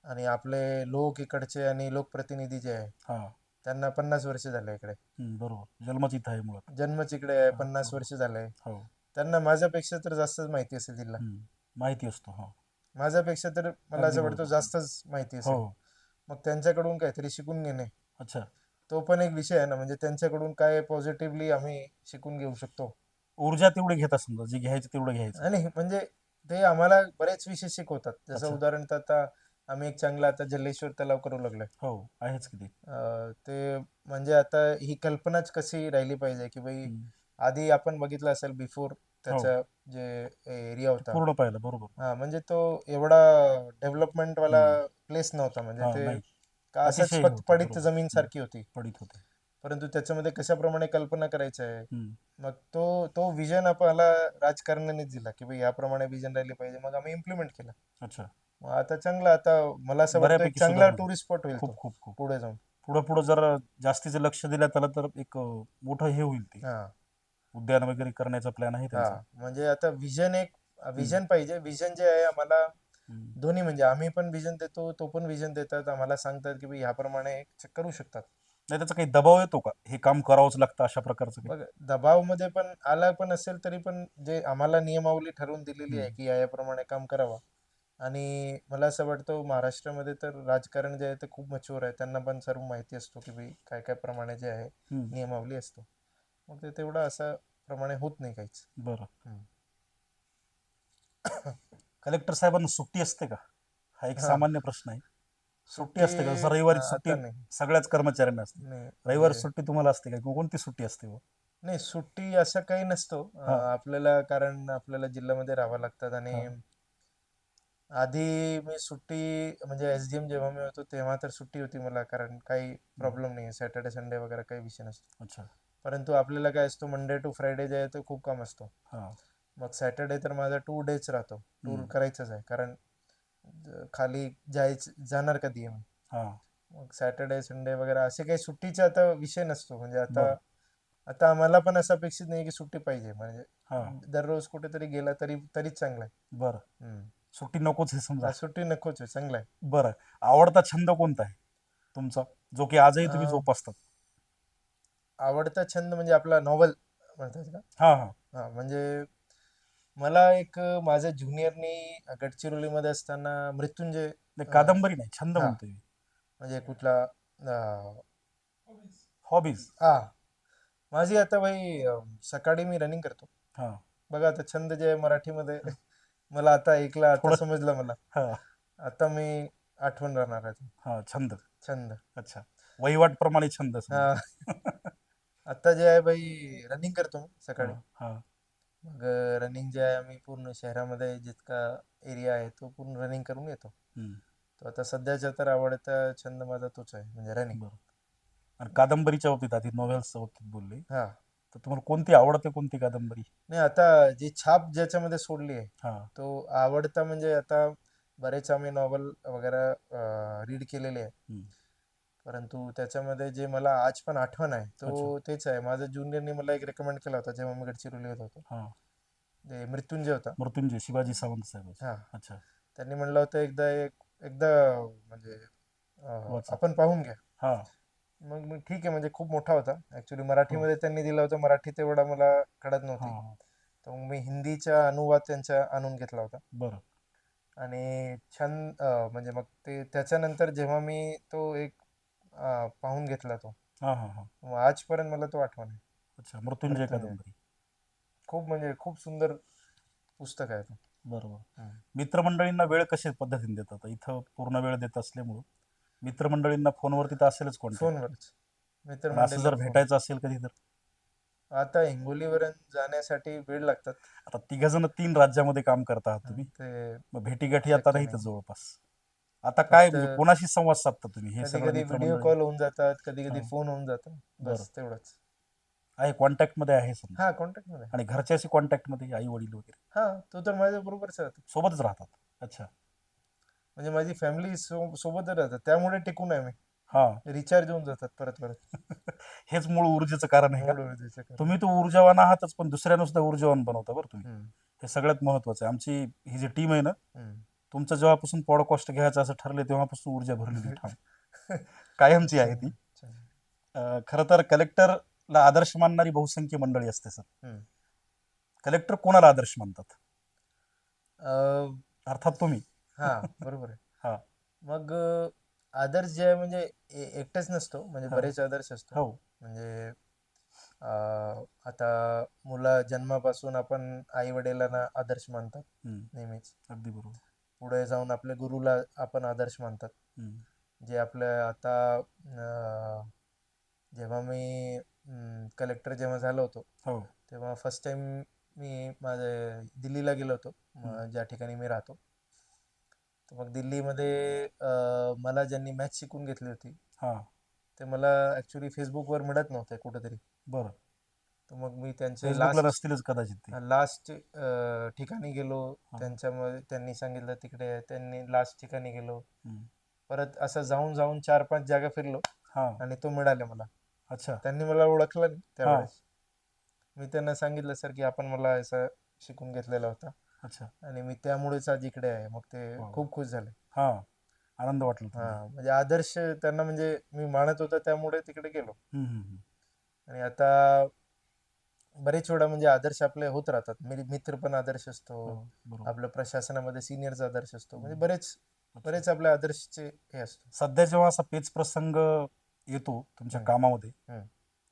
आणि आपले लोक इकडचे आणि लोकप्रतिनिधी जे आहे हा. त्यांना 50 वर्ष झाले इकडे. बरोबर. जन्मच इथं आहे मुळात. जन्मच इकडे आहे, हा. 50 बरोबर. वर्ष झाले. हो. त्यांना माझ्यापेक्षा तर जास्तच माहिती असेल जिल्हा. माहिती असतो. हो. माझ्यापेक्षा तर मला अगदी असं वाटतं बरोबर. जास्तच माहिती हो. असेल. मग त्यांच्याकडून काहीतरी शिकून घेणे, अच्छा. तो पण एक विषय आहे ना. म्हणजे त्यांच्याकडून काय पॉझिटिव्हली आम्ही शिकून घेऊ शकतो. ऊर्जा तेवढी घेता समजा, जे घ्यायचं तेवढं घ्यायचं. आणि म्हणजे ते आम्हाला बरेच विषय शिकवतात. जसं अच्छा. उदाहरण तर आता आम्ही एक चांगला आता जल्लेश्वर तलाव करू लागलोय. हो. आहेच किती. ते म्हणजे आता ही कल्पनाच कशी राहिली पाहिजे की भाई, आधी आपण बघितलं असेल बिफोर हो. त्याचा जे एरिया ते होता. पूर्ण पाहिलं. बरोबर. हा, म्हणजे तो एवढा डेव्हलपमेंट वाला हम्म. प्लेस नव्हता. म्हणजे हा. ते नाही. का असंच अतिशय हे फक्त होतं. पडीत बरोबर. जमीन सारखी होती. पडित होते. परंतु त्याच्यामध्ये कशाप्रमाणे कल्पना करायचं आहे, हम्म. मग तो तो विजन आपल्याला राजकारणानेच दिला की भाई याप्रमाणे विजन राहिली पाहिजे. मग आम्ही इम्प्लिमेंट केलं. अच्छा. मग आता चांगला, आता मला असं वाटतं एक बऱ्यापैकी चांगला सुधारणा झाली. टुरिस्ट स्पॉट होईल खूप तो खूप खूप. पुढे जाऊन. पुढं पुढं जर जास्तीचं लक्ष दिलं त्याला तर एक मोठं हे होईल ते. हा. उद्यान वगैरे करण्याचा प्लॅन आहे हा, त्यांचा. म्हणजे आता हम्म. विजन पाहिजे. विजन जे आहे आम्हाला हम्म. दोन्ही, म्हणजे आम्ही पण विजन देतो, तो पण विजन देतात. आम्हाला सांगतात की भाई ह्याप्रमाणे करू शकतात. नाही त्याचा काही दबाव येतो का, हे काम करावंच लागतं अशा प्रकारचं काही? बघ, दबावमध्ये पण आला पण असेल तरी पण जे आम्हाला नियमावली ठरवून दिलेली आहे हम्म. की याप्रमाणे काम करावं. आणि मला असं वाटतं महाराष्ट्रामध्ये तर राजकारण जे आहे ते खूप मच्युअर आहे. त्यांना पण सर्व माहिती असतो की भाई काय काय प्रमाणे जे आहे हम्म. नियमावली असतो. मग ते तेवढं असं प्रमाणे होत नाही काहीच. बरं. हम्म. कलेक्टर साहेबांना सुट्टी असते का? हा एक हा, सामान्य प्रश्न आहे. सुट्टी सुट्टी असते का? जसं रविवारी सुट्टी आता नाही. सगळ्याच कर्मचाऱ्यांना असते. नाही रविवारी म्हणजे सुट्टी तुम्हाला असते का, किंवा कोणती सुट्टी असते हो? नाही, सुट्टी असं काही नसतो हा. आपल्याला, कारण आपल्याला जिल्ह्यामध्ये राहावं लागतात. हा. आणि आधी मी सुट्टी म्हणजे एसडीएम जेव्हा मी होतो तेव्हा तर सुट्टी होती मला, कारण काही हम्म. प्रॉब्लेम नाही, सॅटर्डे संडे वगैरे काही विषय नसतो. अच्छा. परंतु आपल्याला काय असतो, मंडे टू फ्रायडे जे आहे ते खूप काम असतो. हा. मग सॅटर्डे तर माझा 2 डेज राहतो. टूर हम्म. करायचंच आहे, कारण खाली जाणार कधी आहे मी. हा. मग सॅटर्डे संडे वगैरे असे काही सुट्टीचा आता विषय नसतो. म्हणजे आता बरं. आता आम्हाला पण असं अपेक्षित नाही की सुट्टी पाहिजे. म्हणजे हा. दररोज कुठेतरी गेला तरीच चांगला आहे. बरं. हम्म. सुट्टी नकोच हे समजा. सुट्टी नकोच आहे, चांगला आहे. बरं. आवडता छंद कोणता आहे तुमचा, जो की आजही तुम्ही अं, जोपासतात? आवडता छंद म्हणजे आपला नॉवल म्हणतात का? हा. हा. हा, म्हणजे मला एक माझ्या ज्युनियरनी गडचिरोलीमध्ये असताना मृत्युंजय, नाही अं, कादंबरी नाही, छंद हा, म्हणतोय मी. म्हणजे कुठला अं, हॉबीज. हा, माझी आता भाई सकाळी मी रनिंग करतो. हा. बघा आता छंद जे आहे मराठीमध्ये मला आता ऐकला, आता थोडं. समजलं मला. हा. आता मी आठवण राहणार आहे तो हा. छंद. छंद. अच्छा. वहिवाट प्रमाणे छंद हा, समजा. आता जे आहे भाई रनिंग करतो मी हा. सकाळी. हा. मग रनिंग जे आहे आम्ही पूर्ण शहरामध्ये जितका एरिया आहे तो पूर्ण रनिंग करून येतो. हम्म. तो आता सध्याचा तर आवडता छंद माझा तोच आहे, म्हणजे रनिंग. बरं. आणि कादंबरीच्या बाबतीत, आधी नॉव्हेल्सच्या बाबतीत बोलले, हा, तर तुम्हाला कोणती आवडते, कोणती कादंबरी? नाही आता जी छाप ज्याच्यामध्ये सोडली आहे हा. तो आवडता, म्हणजे आता बरेच आम्ही नॉवल वगैरे रीड केलेले आहे. हम्म. परंतु त्याच्यामध्ये जे मला आज पण आठवण आहे अच्छा. तो तेच आहे. माझ्या ज्युनियरने मला एक रेकमेंड केला होता जेव्हा मी गडचिरोली येत होतो. हा. ते मृत्युंजय होता. मृत्युंजय शिवाजी सावंत साहेब. हा, अच्छा. त्यांनी म्हणलं होतं एकदा म्हणजे वाचा. आपण पाहून घ्या. हा. मग मी ठीक आहे, म्हणजे खूप मोठा होता ऍक्च्युली. हो. मराठीमध्ये त्यांनी दिला होता, मराठी तेवढा मला कळत हा नव्हती. हा. तर मग मी हिंदीचा अनुवाद त्यांचा आणून घेतला होता. बरं. आणि छान म्हणजे मग ते त्याच्यानंतर जेव्हा मी तो एक पाहून घेतला तो, हा हा हा. मग आजपर्यंत मला तो आठवण आहे. अच्छा, मृत्युंजय मृत्युंजय कादंबरी. खूप म्हणजे खूप सुंदर पुस्तक आहे तो. बरोबर. हम्म. मित्रमंडळींना वेळ कशा पद्धतीने देतात? इथं पूर्ण वेळ देत असल्यामुळं मित्रमंडळींना फोनवरती तर असेलच कॉन्टॅक्ट, फोनवरच पण असं मित्रमंडळीला जर फोन. भेटायचं असेल कधी तर? आता हिंगोलीवरून जाण्यासाठी वेळ लागतात. आता तिघजण 3 राज्यामध्ये काम करत आहात तुम्ही, ते मग भेटीगाठी आता शक्य नाहीतच नाही. जवळपास. आता काय फक्त म्हणजे कोणाशी संवाद साधता तुम्ही हे कधी सगळं कधी व्हिडिओ मित्रमंडळी? कॉल होऊन जातात, कधी कधी हा. फोन होऊन जातात, बरं. बस तेवढंच. आहे कॉन्टॅक्ट मध्ये आहे समजा. हा, कॉन्टॅक्ट मध्ये. आणि घरच्याशी कॉन्टॅक्ट मध्ये आई वडील वगैरे हा, तो तर माझ्या बरोबरच राहतो. सोबतच राहतात? अच्छा. म्हणजे माझी फॅमिली सोबतच राहतात, त्यामुळे टिकून आहे मी. हा. रिचार्ज होऊन जातात परत परत. हेच मूळ ऊर्जेचं कारण आहे का? मूड ऊर्जेचं कारण. तुम्ही तर ऊर्जावान आहातच, पण दुसऱ्यांना सुद्धा ऊर्जावान बनवता बरं तुम्ही. हम्म, हे सगळ्यात महत्वाचं आहे. आमची ही जी टीम आहे ना, हम्म. तुमचं जेव्हापासून पॉडकास्ट घ्यायचं असं ठरले तेव्हापासून ऊर्जा भरलेली ठाम कायमची आहे ती. चांगलं. खरं तर कलेक्टरला आदर्श मानणारी बहुसंख्य मंडळी असते सर. हम्म. कलेक्टर कोणाला आदर्श मानतात? अं, अर्थात तुम्ही. हा, बरोबर आहे. हा. मग आदर्श जे आहे म्हणजे एकटाच नसतो, म्हणजे हा. बरेच आदर्श असतो. हो. म्हणजे आता मुला जन्मापासून आपण आई वडिलांना आदर्श मानतात हम्म. नेहमीच. अगदी बरोबर. पुढे जाऊन आपल्या गुरुला आपण आदर्श मानतात. हम्म. जे आपल्या आता जेव्हा मी कलेक्टर जेव्हा झालो होतो, हो. तेव्हा फर्स्ट टाइम मी माझे दिल्लीला गेलो होतो, हम्म. ज्या ठिकाणी मी राहतो. तर मग दिल्लीमध्ये मला ज्यांनी मॅथ्स शिकून घेतली होती, हा. ते मला ॲक्च्युली फेसबुकवर मिळत नव्हते कुठेतरी. बरं. तर मग मी त्यांचे फेसबुकला नसतीलच कदाचित ते. लास्ट ठिकाणी गेलो. हा. त्यांच्यामध्ये त्यांनी सांगितलं तिकडे आहे. त्यांनी लास्ट ठिकाणी गेलो. हम्म. परत असं जाऊन जाऊन 4-5 जागा फिरलो हा. आणि तो मिळाला मला. अच्छा. त्यांनी मला ओळखलं नाही हा. त्यावेळेस. मी त्यांना सांगितलं, सर की आपण मला असं शिकून घेतलेला होता अच्छा. आणि मी त्यामुळेच आज इकडे आहे. मग ते वा वा. खूप खुश झाले. हा. आनंद वाटला हा, तुम्हाला? म्हणजे आदर्श त्यांना म्हणजे मी मानत होतो, त्यामुळे तिकडे गेलो. हम्म, हम्म, हम्म. आणि आता बरेच वेळा म्हणजे आदर्श आपले होत राहतात. मित्र पण आदर्श असतो. हो. बरोबर. आपल्या प्रशासनामध्ये सिनियरचा आदर्श असतो. म्हणजे हम्म. बरेच अच्छा. बरेच आपल्या आदर्शचे हे असतो. सध्या जेव्हा असा पेच प्रसंग येतो तुमच्या हम्म, कामामध्ये, हम्म.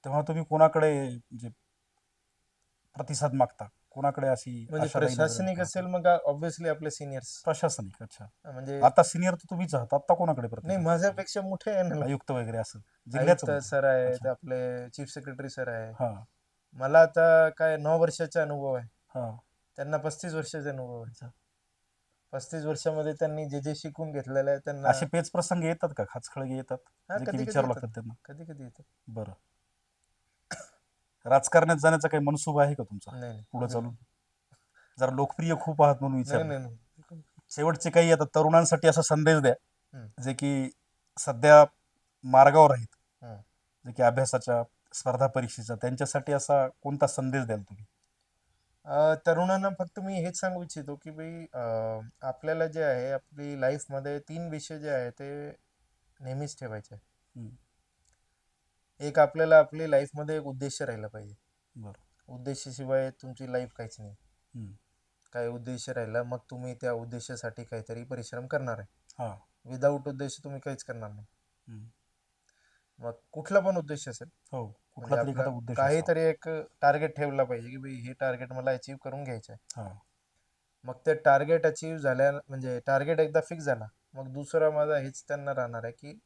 तेव्हा तुम्ही कोणाकडे म्हणजे प्रतिसाद मागता? कोणाकडे अशी म्हणजे आशादायी नजरेने प्रशासनिक पाहता? असेल मग ऑब्व्हियसली आपले सिनियर्स. प्रशासनिक. अच्छा. म्हणजे आता सिनियर तर तुम्हीच आहात, आता कोणाकडे नाही, प्रतिसाद देता? माझ्यापेक्षा मोठे आहे ना. आयुक्त वगैरे असं जिल्ह्याचं आयुक्त म्हणतो. सर आहेत, अच्छा. आपले चीफ सेक्रेटरी सर आहे. हा. मला आता काय 9 वर्षाचा अनुभव आहे. हा. त्यांना 35 वर्षाचा अनुभव आहे. अच्छा. 35 वर्षामध्ये त्यांनी जे जे शिकून घेतलेलं आहे त्यांना. असे पेच प्रसंग येतात का? खाचखळगे येतात हा, जे की कधी कधी विचारू येतात. लागतात त्यांना? कधी कधी येतात. बरं. राजकारणात जाण्याचा काही मनसुबा आहे का तुमचा नाही नाही, पुढे बिलकुल. चालून? जरा लोकप्रिय खूप आहात म्हणून नाही विचारलं. नाही नाही, बिलकुल. शेवटचे काही आता तरुणांसाठी असा संदेश द्या हम्म, जे की सध्या मार्गावर आहेत, हम्म. जे की अभ्यासाच्या स्पर्धा परीक्षेचा, त्यांच्यासाठी असा कोणता संदेश द्याल तुम्ही? तरुणांना फक्त मी हेच सांगू इच्छितो की भाई, आपल्याला जे आहे आपली लाईफमध्ये 3 विषय जे आहे ते नेहमीच ठेवायचे आहे. हम्म. एक, आपल्याला आपली लाईफमध्ये एक उद्देश राहिला पाहिजे. बरं. उद्देशाशिवाय तुमची लाईफ काहीच नाही. हम्म. काय उद्देश राहिला मग तुम्ही त्या उद्देशासाठी काहीतरी परिश्रम करणार आहे. हा. विदाऊट उद्देश तुम्ही काहीच करणार नाही. हम्म. मग कुठला पण उद्देश असेल, हो. म्हणजे कुठला तरी आपला एखादा उद्देश असावा. काहीतरी एक टार्गेट ठेवला पाहिजे की भाई हे टार्गेट मला अचीव करून घ्यायचं आहे. हा. मग ते टार्गेट अचीव झाल्या म्हणजे टार्गेट एकदा फिक्स झाला, मग दुसरा माझा हेच त्यांना राहणार आहे की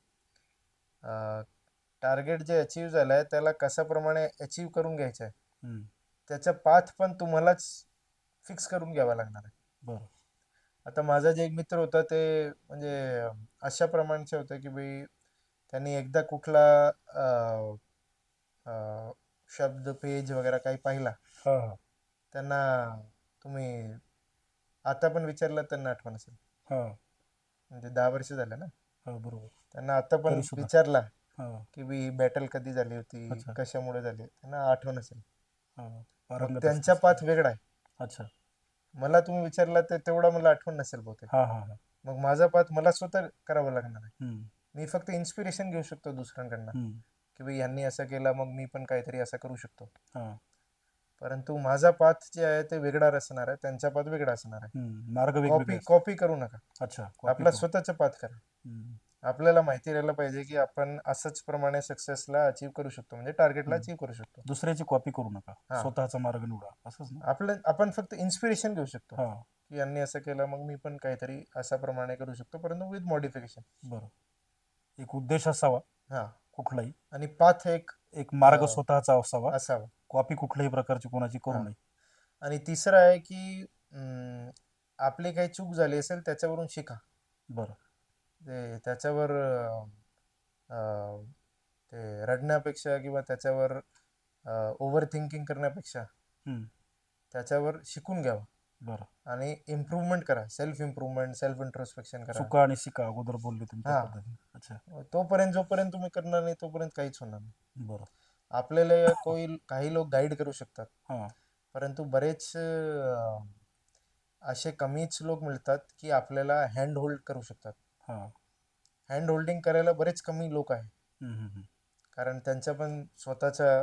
टार्गेट जे अचीव झालं आहे त्याला कशाप्रमाणे अचीव करून घ्यायचं आहे, हम्म. त्याचा पाथ पण तुम्हालाच फिक्स करून घ्यावा लागणार आहे. बरं. आता माझा जे एक मित्र होता ते म्हणजे अशा प्रमाणचे होते की भाई, त्यांनी एकदा कुठला अ, अ, शब्द पेज वगैरे काही पाहिला, हा हा. त्यांना तुम्ही आता पण विचारलं त्यांना आठवण असेल. हा. म्हणजे 10 वर्ष झाले ना. हो बरोबर. त्यांना आता पण तरी सुद्धा. विचारला हा. की ही बॅटल कधी झाली होती, अच्छा. कशामुळे झाली, त्यांना आठवण असेल. हा. मग पारंगत त्यांचा असतात. पाथ वेगळा आहे. अच्छा. मला तुम्ही विचारला तर तेवढा मला आठवण नसेल बहुतेक. हा हा हा. मग माझा पाथ मला स्वतः करावा लागणार आहे. हम्म. मी फक्त इन्स्पिरेशन घेऊ शकतो दुसऱ्यांकडनं हम्म. की भाई यांनी असं केलं, मग मी पण काहीतरी असं करू शकतो. हा. परंतु माझा पाथ जे आहे ते वेगळा असणार आहे, त्यांचा पाथ वेगळा असणार आहे. मार्ग वेगवेगळे कॉपी असतात. कॉपी करू नका. अच्छा. कॉपी आपला करू. स्वतःचा पाथ करा. हम्म. आपल्याला माहिती राहिलं पाहिजे की आपण असंच प्रमाणे सक्सेसला अचीव करू शकतो, म्हणजे टार्गेटला हम्म. अचीव करू शकतो. दुसऱ्याची कॉपी करू नका, हा, स्वतःचा मार्ग निवडा, असंच ना. आपण फक्त इन्स्पिरेशन घेऊ शकतो हा. की यांनी असं केलं, मग मी पण काहीतरी अशा प्रमाणे करू शकतो, परंतु विथ मॉडिफिकेशन. बरं. एक उद्देश असावा हा, कुठलाही, आणि पाथ एक एक मार्ग अं, स्वतःचा असावा, असावा. कॉपी कुठल्याही प्रकारची कोणाची करू हा, नये. आणि तिसरं आहे की आपली काही चूक झाली असेल त्याच्यावरून शिका. बरं. ते त्याच्यावर अं, ते रडण्यापेक्षा किंवा त्याच्यावर ओव्हर थिंकिंग करण्यापेक्षा हम्म. त्याच्यावर शिकून घ्यावं बरं. आणि इम्प्रूव्हमेंट करा. सेल्फ इम्प्रूव्हमेंट, सेल्फ इंट्रोस्पेक्शन करा. चुका आणि शिका अगोदर बोलले तुम्ही त्या हा, पद्धतीने. अच्छा. जोपर्यंत तुम्ही करणार नाही तोपर्यंत काहीच होणार नाही. बरं. आपल्याला काही लोक गाईड करू शकतात, हा. परंतु बरेच असे कमीच लोक मिळतात की आपल्याला हँड होल्ड करू शकतात. हा. हँड होल्डिंग करायला बरेच कमी लोक आहे, हम्म. हम्म. कारण त्यांचा पण स्वतःचा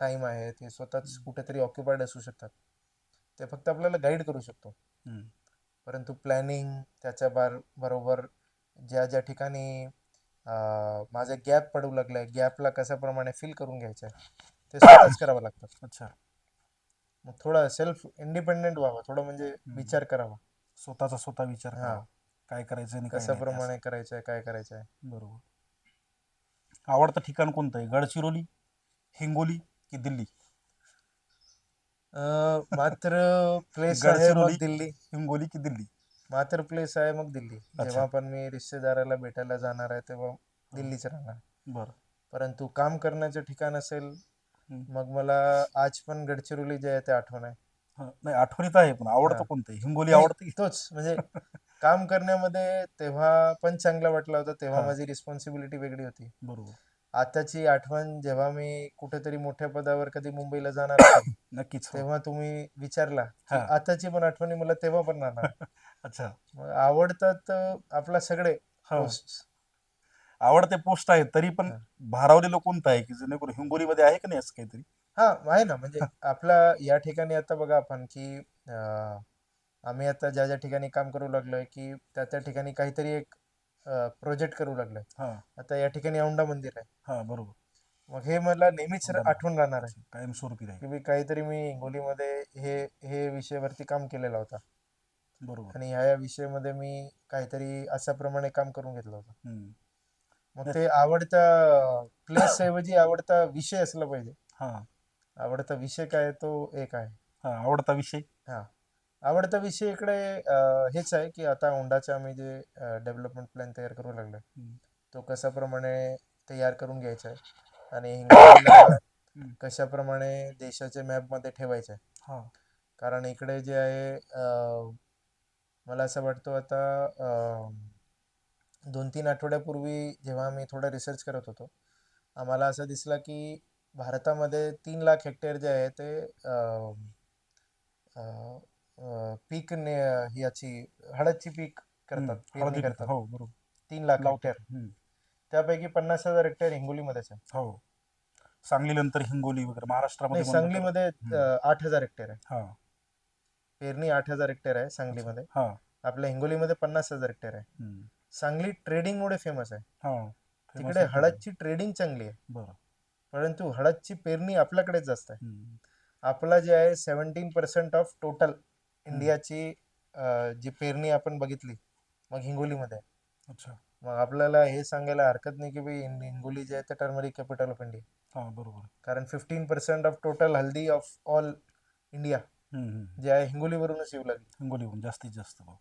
टाइम आहे, ते स्वतःच कुठेतरी ऑक्युपाईड असू शकतात. ते फक्त आपल्याला गाईड करू शकतो. हम्म. परंतु प्लॅनिंग त्याच्या बरोबर ज्या ज्या ठिकाणी माझा गॅप पडू लागलाय, गॅपला कशाप्रमाणे फिल करून घ्यायचं आहे ते स्वतःच करावं लागतं. अच्छा. मग थोडं सेल्फ इंडिपेंडेंट व्हावं, थोडं म्हणजे हम्म. विचार करावा. स्वतःचा स्वतः विचार हा, करावा, काय करायचं आणि काय नाही ते असं. कशाप्रमाणे करायचं आहे, काय करायचं आहे. बरोबर. आवडतं ठिकाण कोणतं आहे, गडचिरोली, हिंगोली की दिल्ली? मात्र प्लेस आहे गडचिरोली, मग दिल्ली. हिंगोली की दिल्ली? मात्र प्लेस आहे मग दिल्ली. अच्छा. जेव्हा पण मी रिश्तेदाराला भेटायला जाणार आहे तेव्हा हा. दिल्लीच राहणार. बरं. परंतु काम करण्याचं ठिकाण असेल, हम्म. मग मला आज पण गडचिरोली जे आहे ते आठवण आहे. हा, नाही आठवणीत आहे, पण आवडतं हा, कोणतं आहे? हिंगोली नाही आवडतं की? तोच म्हणजे काम करण्यामध्ये तेव्हा पण चांगला वाटला होता, तेव्हा हा. माझी रिस्पॉन्सिबिलिटी वेगळी होती. बरोबर. आताची आठवण जेव्हा मी कुठेतरी मोठ्या पदावर कधी मुंबईला जाणार असेल नक्कीच. हो. तेव्हा तुम्ही विचारला की हा. आताची पण आठवणी मला तेव्हा पण राहणार. अच्छा. मग आवडतात आपला सगळे हा. पोस्ट. आवडते पोस्ट आहे, तरी पण भारावलेलं कोणतं आहे की जेणेकरून हिंगोलीमध्ये आहे की नाही असं काहीतरी? हा, आहे ना. म्हणजे आपला या ठिकाणी आता बघा आपण की आम्ही आता ज्या ज्या ठिकाणी काम करू लागलोय की त्या ठिकाणी काहीतरी एक प्रोजेक्ट करू लागलोय. हा. आता या ठिकाणी औंढा मंदिर आहे. हा. बरोबर. मग हे मला नेहमीच औंढा नाथ. आठवण राहणार आहे अच्छा, कायमस्वरूपी राहील. की मी काहीतरी मी हिंगोलीमध्ये हे हे विषयावरती काम केलेला होता, बरोबर. आणि ह्या विषयामध्ये मी काहीतरी अशा प्रमाणे काम करून घेतलं होतं. हम्म. मग नाही. ते आवडता प्लेस ऐवजी आवडता विषय असला पाहिजे. हा. आवडता विषय काय आहे तो एक आहे. हा. आवडता विषय? हा, आवडता विषय इकडे हेच आहे की आता औंढाचा आम्ही जे डेव्हलपमेंट प्लॅन तयार करू लागलोय हम्म. तो कशाप्रमाणे तयार करून घ्यायचा आहे, आणि हिंगोलीला हम्म. कशाप्रमाणे देशाच्या मॅपमध्ये ठेवायचं आहे. हा. कारण इकडे जे आहे मला असं वाटतं आता 2-3 आठवड्यापूर्वी जेव्हा मी थोडा रिसर्च करत होतो, आम्हाला असं दिसलं की भारतामध्ये 3 लाख हेक्टर जे आहे ते पीक याची हळदची पीक करतात, पेरणी हळदी पिकं. करतात. हो बरोबर. 3 लाख लावतात. हेक्टर त्यापैकी 50,000 हेक्टर हिंगोलीमध्येच आहे. हो. सांगलीनंतर हिंगोली वगैरे नाही, महाराष्ट्रामध्ये म्हणलं तर. सांगलीमध्ये 8,000 हेक्टर आहे. हा. पेरणी 8,000 हेक्टर आहे अच्छा. सांगलीमध्ये. हा. आपल्या हिंगोलीमध्ये 50,000 हेक्टर आहे. सांगली ट्रेडिंगमुळे फेमस आहे. हा. फेमस तिकडे आहे ट्रेडिंग. हळदची ट्रेडिंग चांगली आहे, बरं. परंतु हळदची पेरणी आपल्याकडेच जास्त आहे. हम्म. आपला जे आहे 17% ऑफ टोटल इंडियाची जी पेरणी आपण बघितली मग हिंगोलीमध्ये आहे. अच्छा. मग आपल्याला हे सांगायला हरकत नाही की भाई हिंगोली जे आहे ते टर्मरिक कॅपिटल ऑफ इंडिया, हा. बरोबर. कारण 15% of total haldi of all India जे आहे हिंगोलीवरूनच येऊ लागली. हिंगोलीहून जास्तीत जास्त भाव.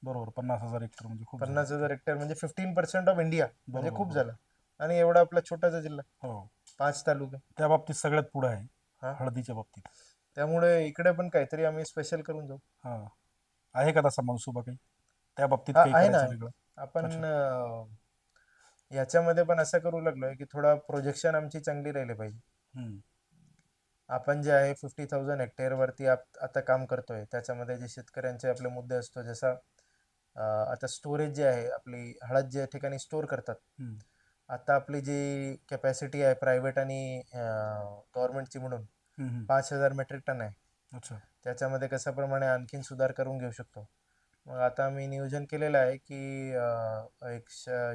बरोबर. 50,000 हेक्टर म्हणजे खूप झालं. 50,000 हेक्टर म्हणजे 15% ऑफ इंडिया म्हणजे बरोबर, खूप बरोबर. झालं. आणि एवढा आपला छोटासा जिल्हा, हो. 5 तालुके. त्या बाबतीत सगळ्यात पुढे आहे, हा, हळदीच्या बाबतीत. त्यामुळे इकडे पण काहीतरी आम्ही स्पेशल करून जाऊ. हा. आहे का तसा मनसुबा काही? त्या बाबतीत हा काही आहे ना. करायचं वेगळं? आपण अच्छा. याच्यामध्ये पण असं करू लागलोय की थोडा प्रोजेक्शन आमची चांगली राहिली पाहिजे. हम्म, आपण जे आहे 50,000 हेक्टेअरवरती आता काम करतोय, त्याच्यामध्ये जे शेतकऱ्यांचे आपले मुद्दे असतो, जसा आता स्टोरेज जे आहे, आपली हळद ज्या ठिकाणी स्टोअर करतात, हम्म, आता आपली जी कॅपॅसिटी आहे प्रायव्हेट आणि गव्हर्नमेंटची मिळून हम्म, 5,000 मेट्रिक टन आहे. अच्छा. त्याच्यामध्ये कशाप्रमाणे आणखीन सुधार करून घेऊ शकतो. मग आता मी नियोजन केलेलं आहे की एक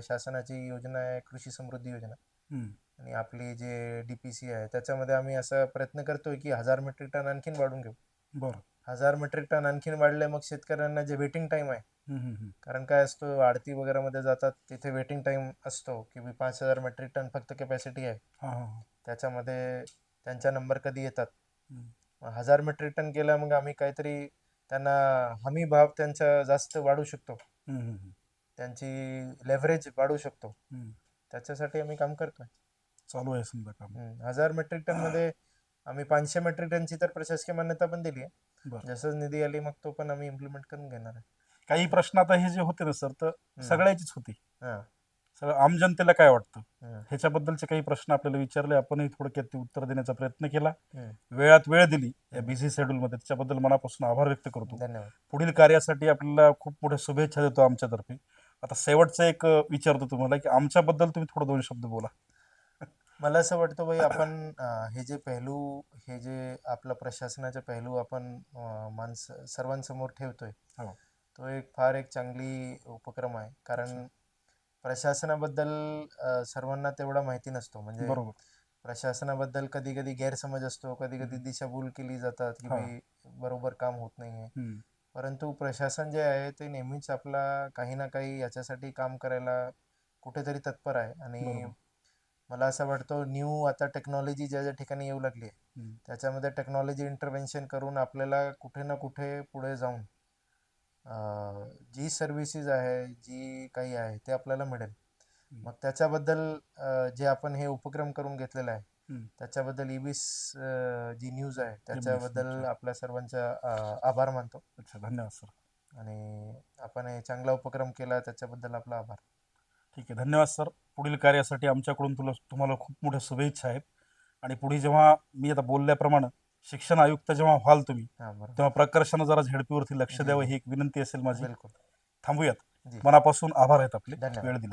शासनाची योजना आहे, कृषी समृद्धी योजना, हम्म, आणि आपली जे DPC आहे त्याच्यामध्ये आम्ही असा प्रयत्न करतोय की 1,000 मेट्रिक टन आणखीन वाढून घेऊ. बरं. 1,000 मेट्रिक टन आणखीन वाढले, मग शेतकऱ्यांना जे वेटिंग टाइम आहे, हम्म, हम्म, हम्म. कारण काय असतो, आडती वगैरे मध्ये जातात तिथे वेटिंग टाइम असतो की 5,000 मेट्रिक टन फक्त कॅपॅसिटी आहे, हा हा हा. त्याच्यामध्ये त्यांचा नंबर कधी येतात. हम्म, मग 1,000 मेट्रिक टन केलं, मग आम्ही काहीतरी त्यांना हमी भाव त्यांचा जास्त वाढू शकतो, हम्म, हम्म, त्यांची लेव्हरेज वाढू शकतो. हम्म. त्याच्यासाठी आम्ही काम करतोय. चालू आहे समजा काम. 1,000 मेट्रिक टन मध्ये आम्ही 500 मेट्रिक टनची तर प्रशासकीय मान्यता पण दिली बरं. आहे. जसंच निधी आली मग तो पण आम्ही इम्प्लिमेंट करून घेणार आहे. काही प्रश्न आता हे जे होते ना सर, तर हम्म. सगळ्याचीच होती. हां. सगळं आम जनतेला काय वाटतं हम्म. ह्याच्याबद्दलचे काही प्रश्न आपल्याला विचारले, आपणही थोडक्यात ते उत्तर देण्याचा प्रयत्न केला. हम्म. वेळात वेळ दिली या हम्म. बिझी शेड्यूलमध्ये, त्याच्याबद्दल मनापासून आभार व्यक्त करतो. धन्यवाद. पुढील कार्यासाठी आपल्याला खूप मोठ्या शुभेच्छा देतो आमच्यातर्फे. आता शेवटचं एक विचारतो तुम्हाला की आमच्याबद्दल तुम्ही थोडं 2 शब्द बोला. मला असं वाटतं भाई, आपण हे जे पेहलू, हे जे आपलं प्रशासनाचे पेहलू आपण सर्वांसमोर ठेवतोय, हो. तो एक चांगली उपक्रम आहे. अच्छा. कारण प्रशासनाबद्दल सर्वांना तेवढा माहिती नसतो. म्हणजे बरोबर. प्रशासनाबद्दल कधी कधी गैरसमज असतो, कधी कधी हम्म. दिशाभूल केली जातात की हा. भाई बरोबर काम होत नाहीये. हम्म. परंतु प्रशासन जे आहे ते नेहमीच आपला काही ना काही याच्यासाठी काम करायला कुठेतरी तत्पर आहे. आणि बरोबर. मला असं वाटतं, आता टेक्नॉलॉजी ज्या ज्या ठिकाणी येऊ लागली आहे, हम्म. त्याच्यामध्ये टेक्नॉलॉजी इंटरव्हेन्शन करून आपल्याला कुठे ना कुठे पुढे जाऊन जी सर्व्हिसेस आहे, जी काही आहे, ते आपल्याला मिळेल. हम्म. मग त्याच्याबद्दल जे आपण हे उपक्रम करून घेतलेला आहे, हम्म. त्याच्याबद्दल EBIS जी न्यूज आहे एमबीएस. त्याच्याबद्दल आपल्या सर्वांचा आभार मानतो. अच्छा, धन्यवाद सर. आणि आपण हे चांगला उपक्रम केला त्याच्याबद्दल आपला आभार. ठीक आहे, धन्यवाद सर. पुढील कार्यासाठी आमच्याकडून तुम्हाला खूप मोठ्या शुभेच्छा आहेत. आणि पुढे जेव्हा मी आता बोलल्याप्रमाणे शिक्षण आयुक्त जेव्हा व्हाल तुम्ही, हां, बरोबर. तेव्हा प्रकर्षानं जरा झेडपीवरती लक्ष जी द्यावं जी ही एक विनंती असेल माझी. बिलकुल. थांबूयात. जी मनापासून आभार आहेत आपले, धन्यवाद. वेळ दिला.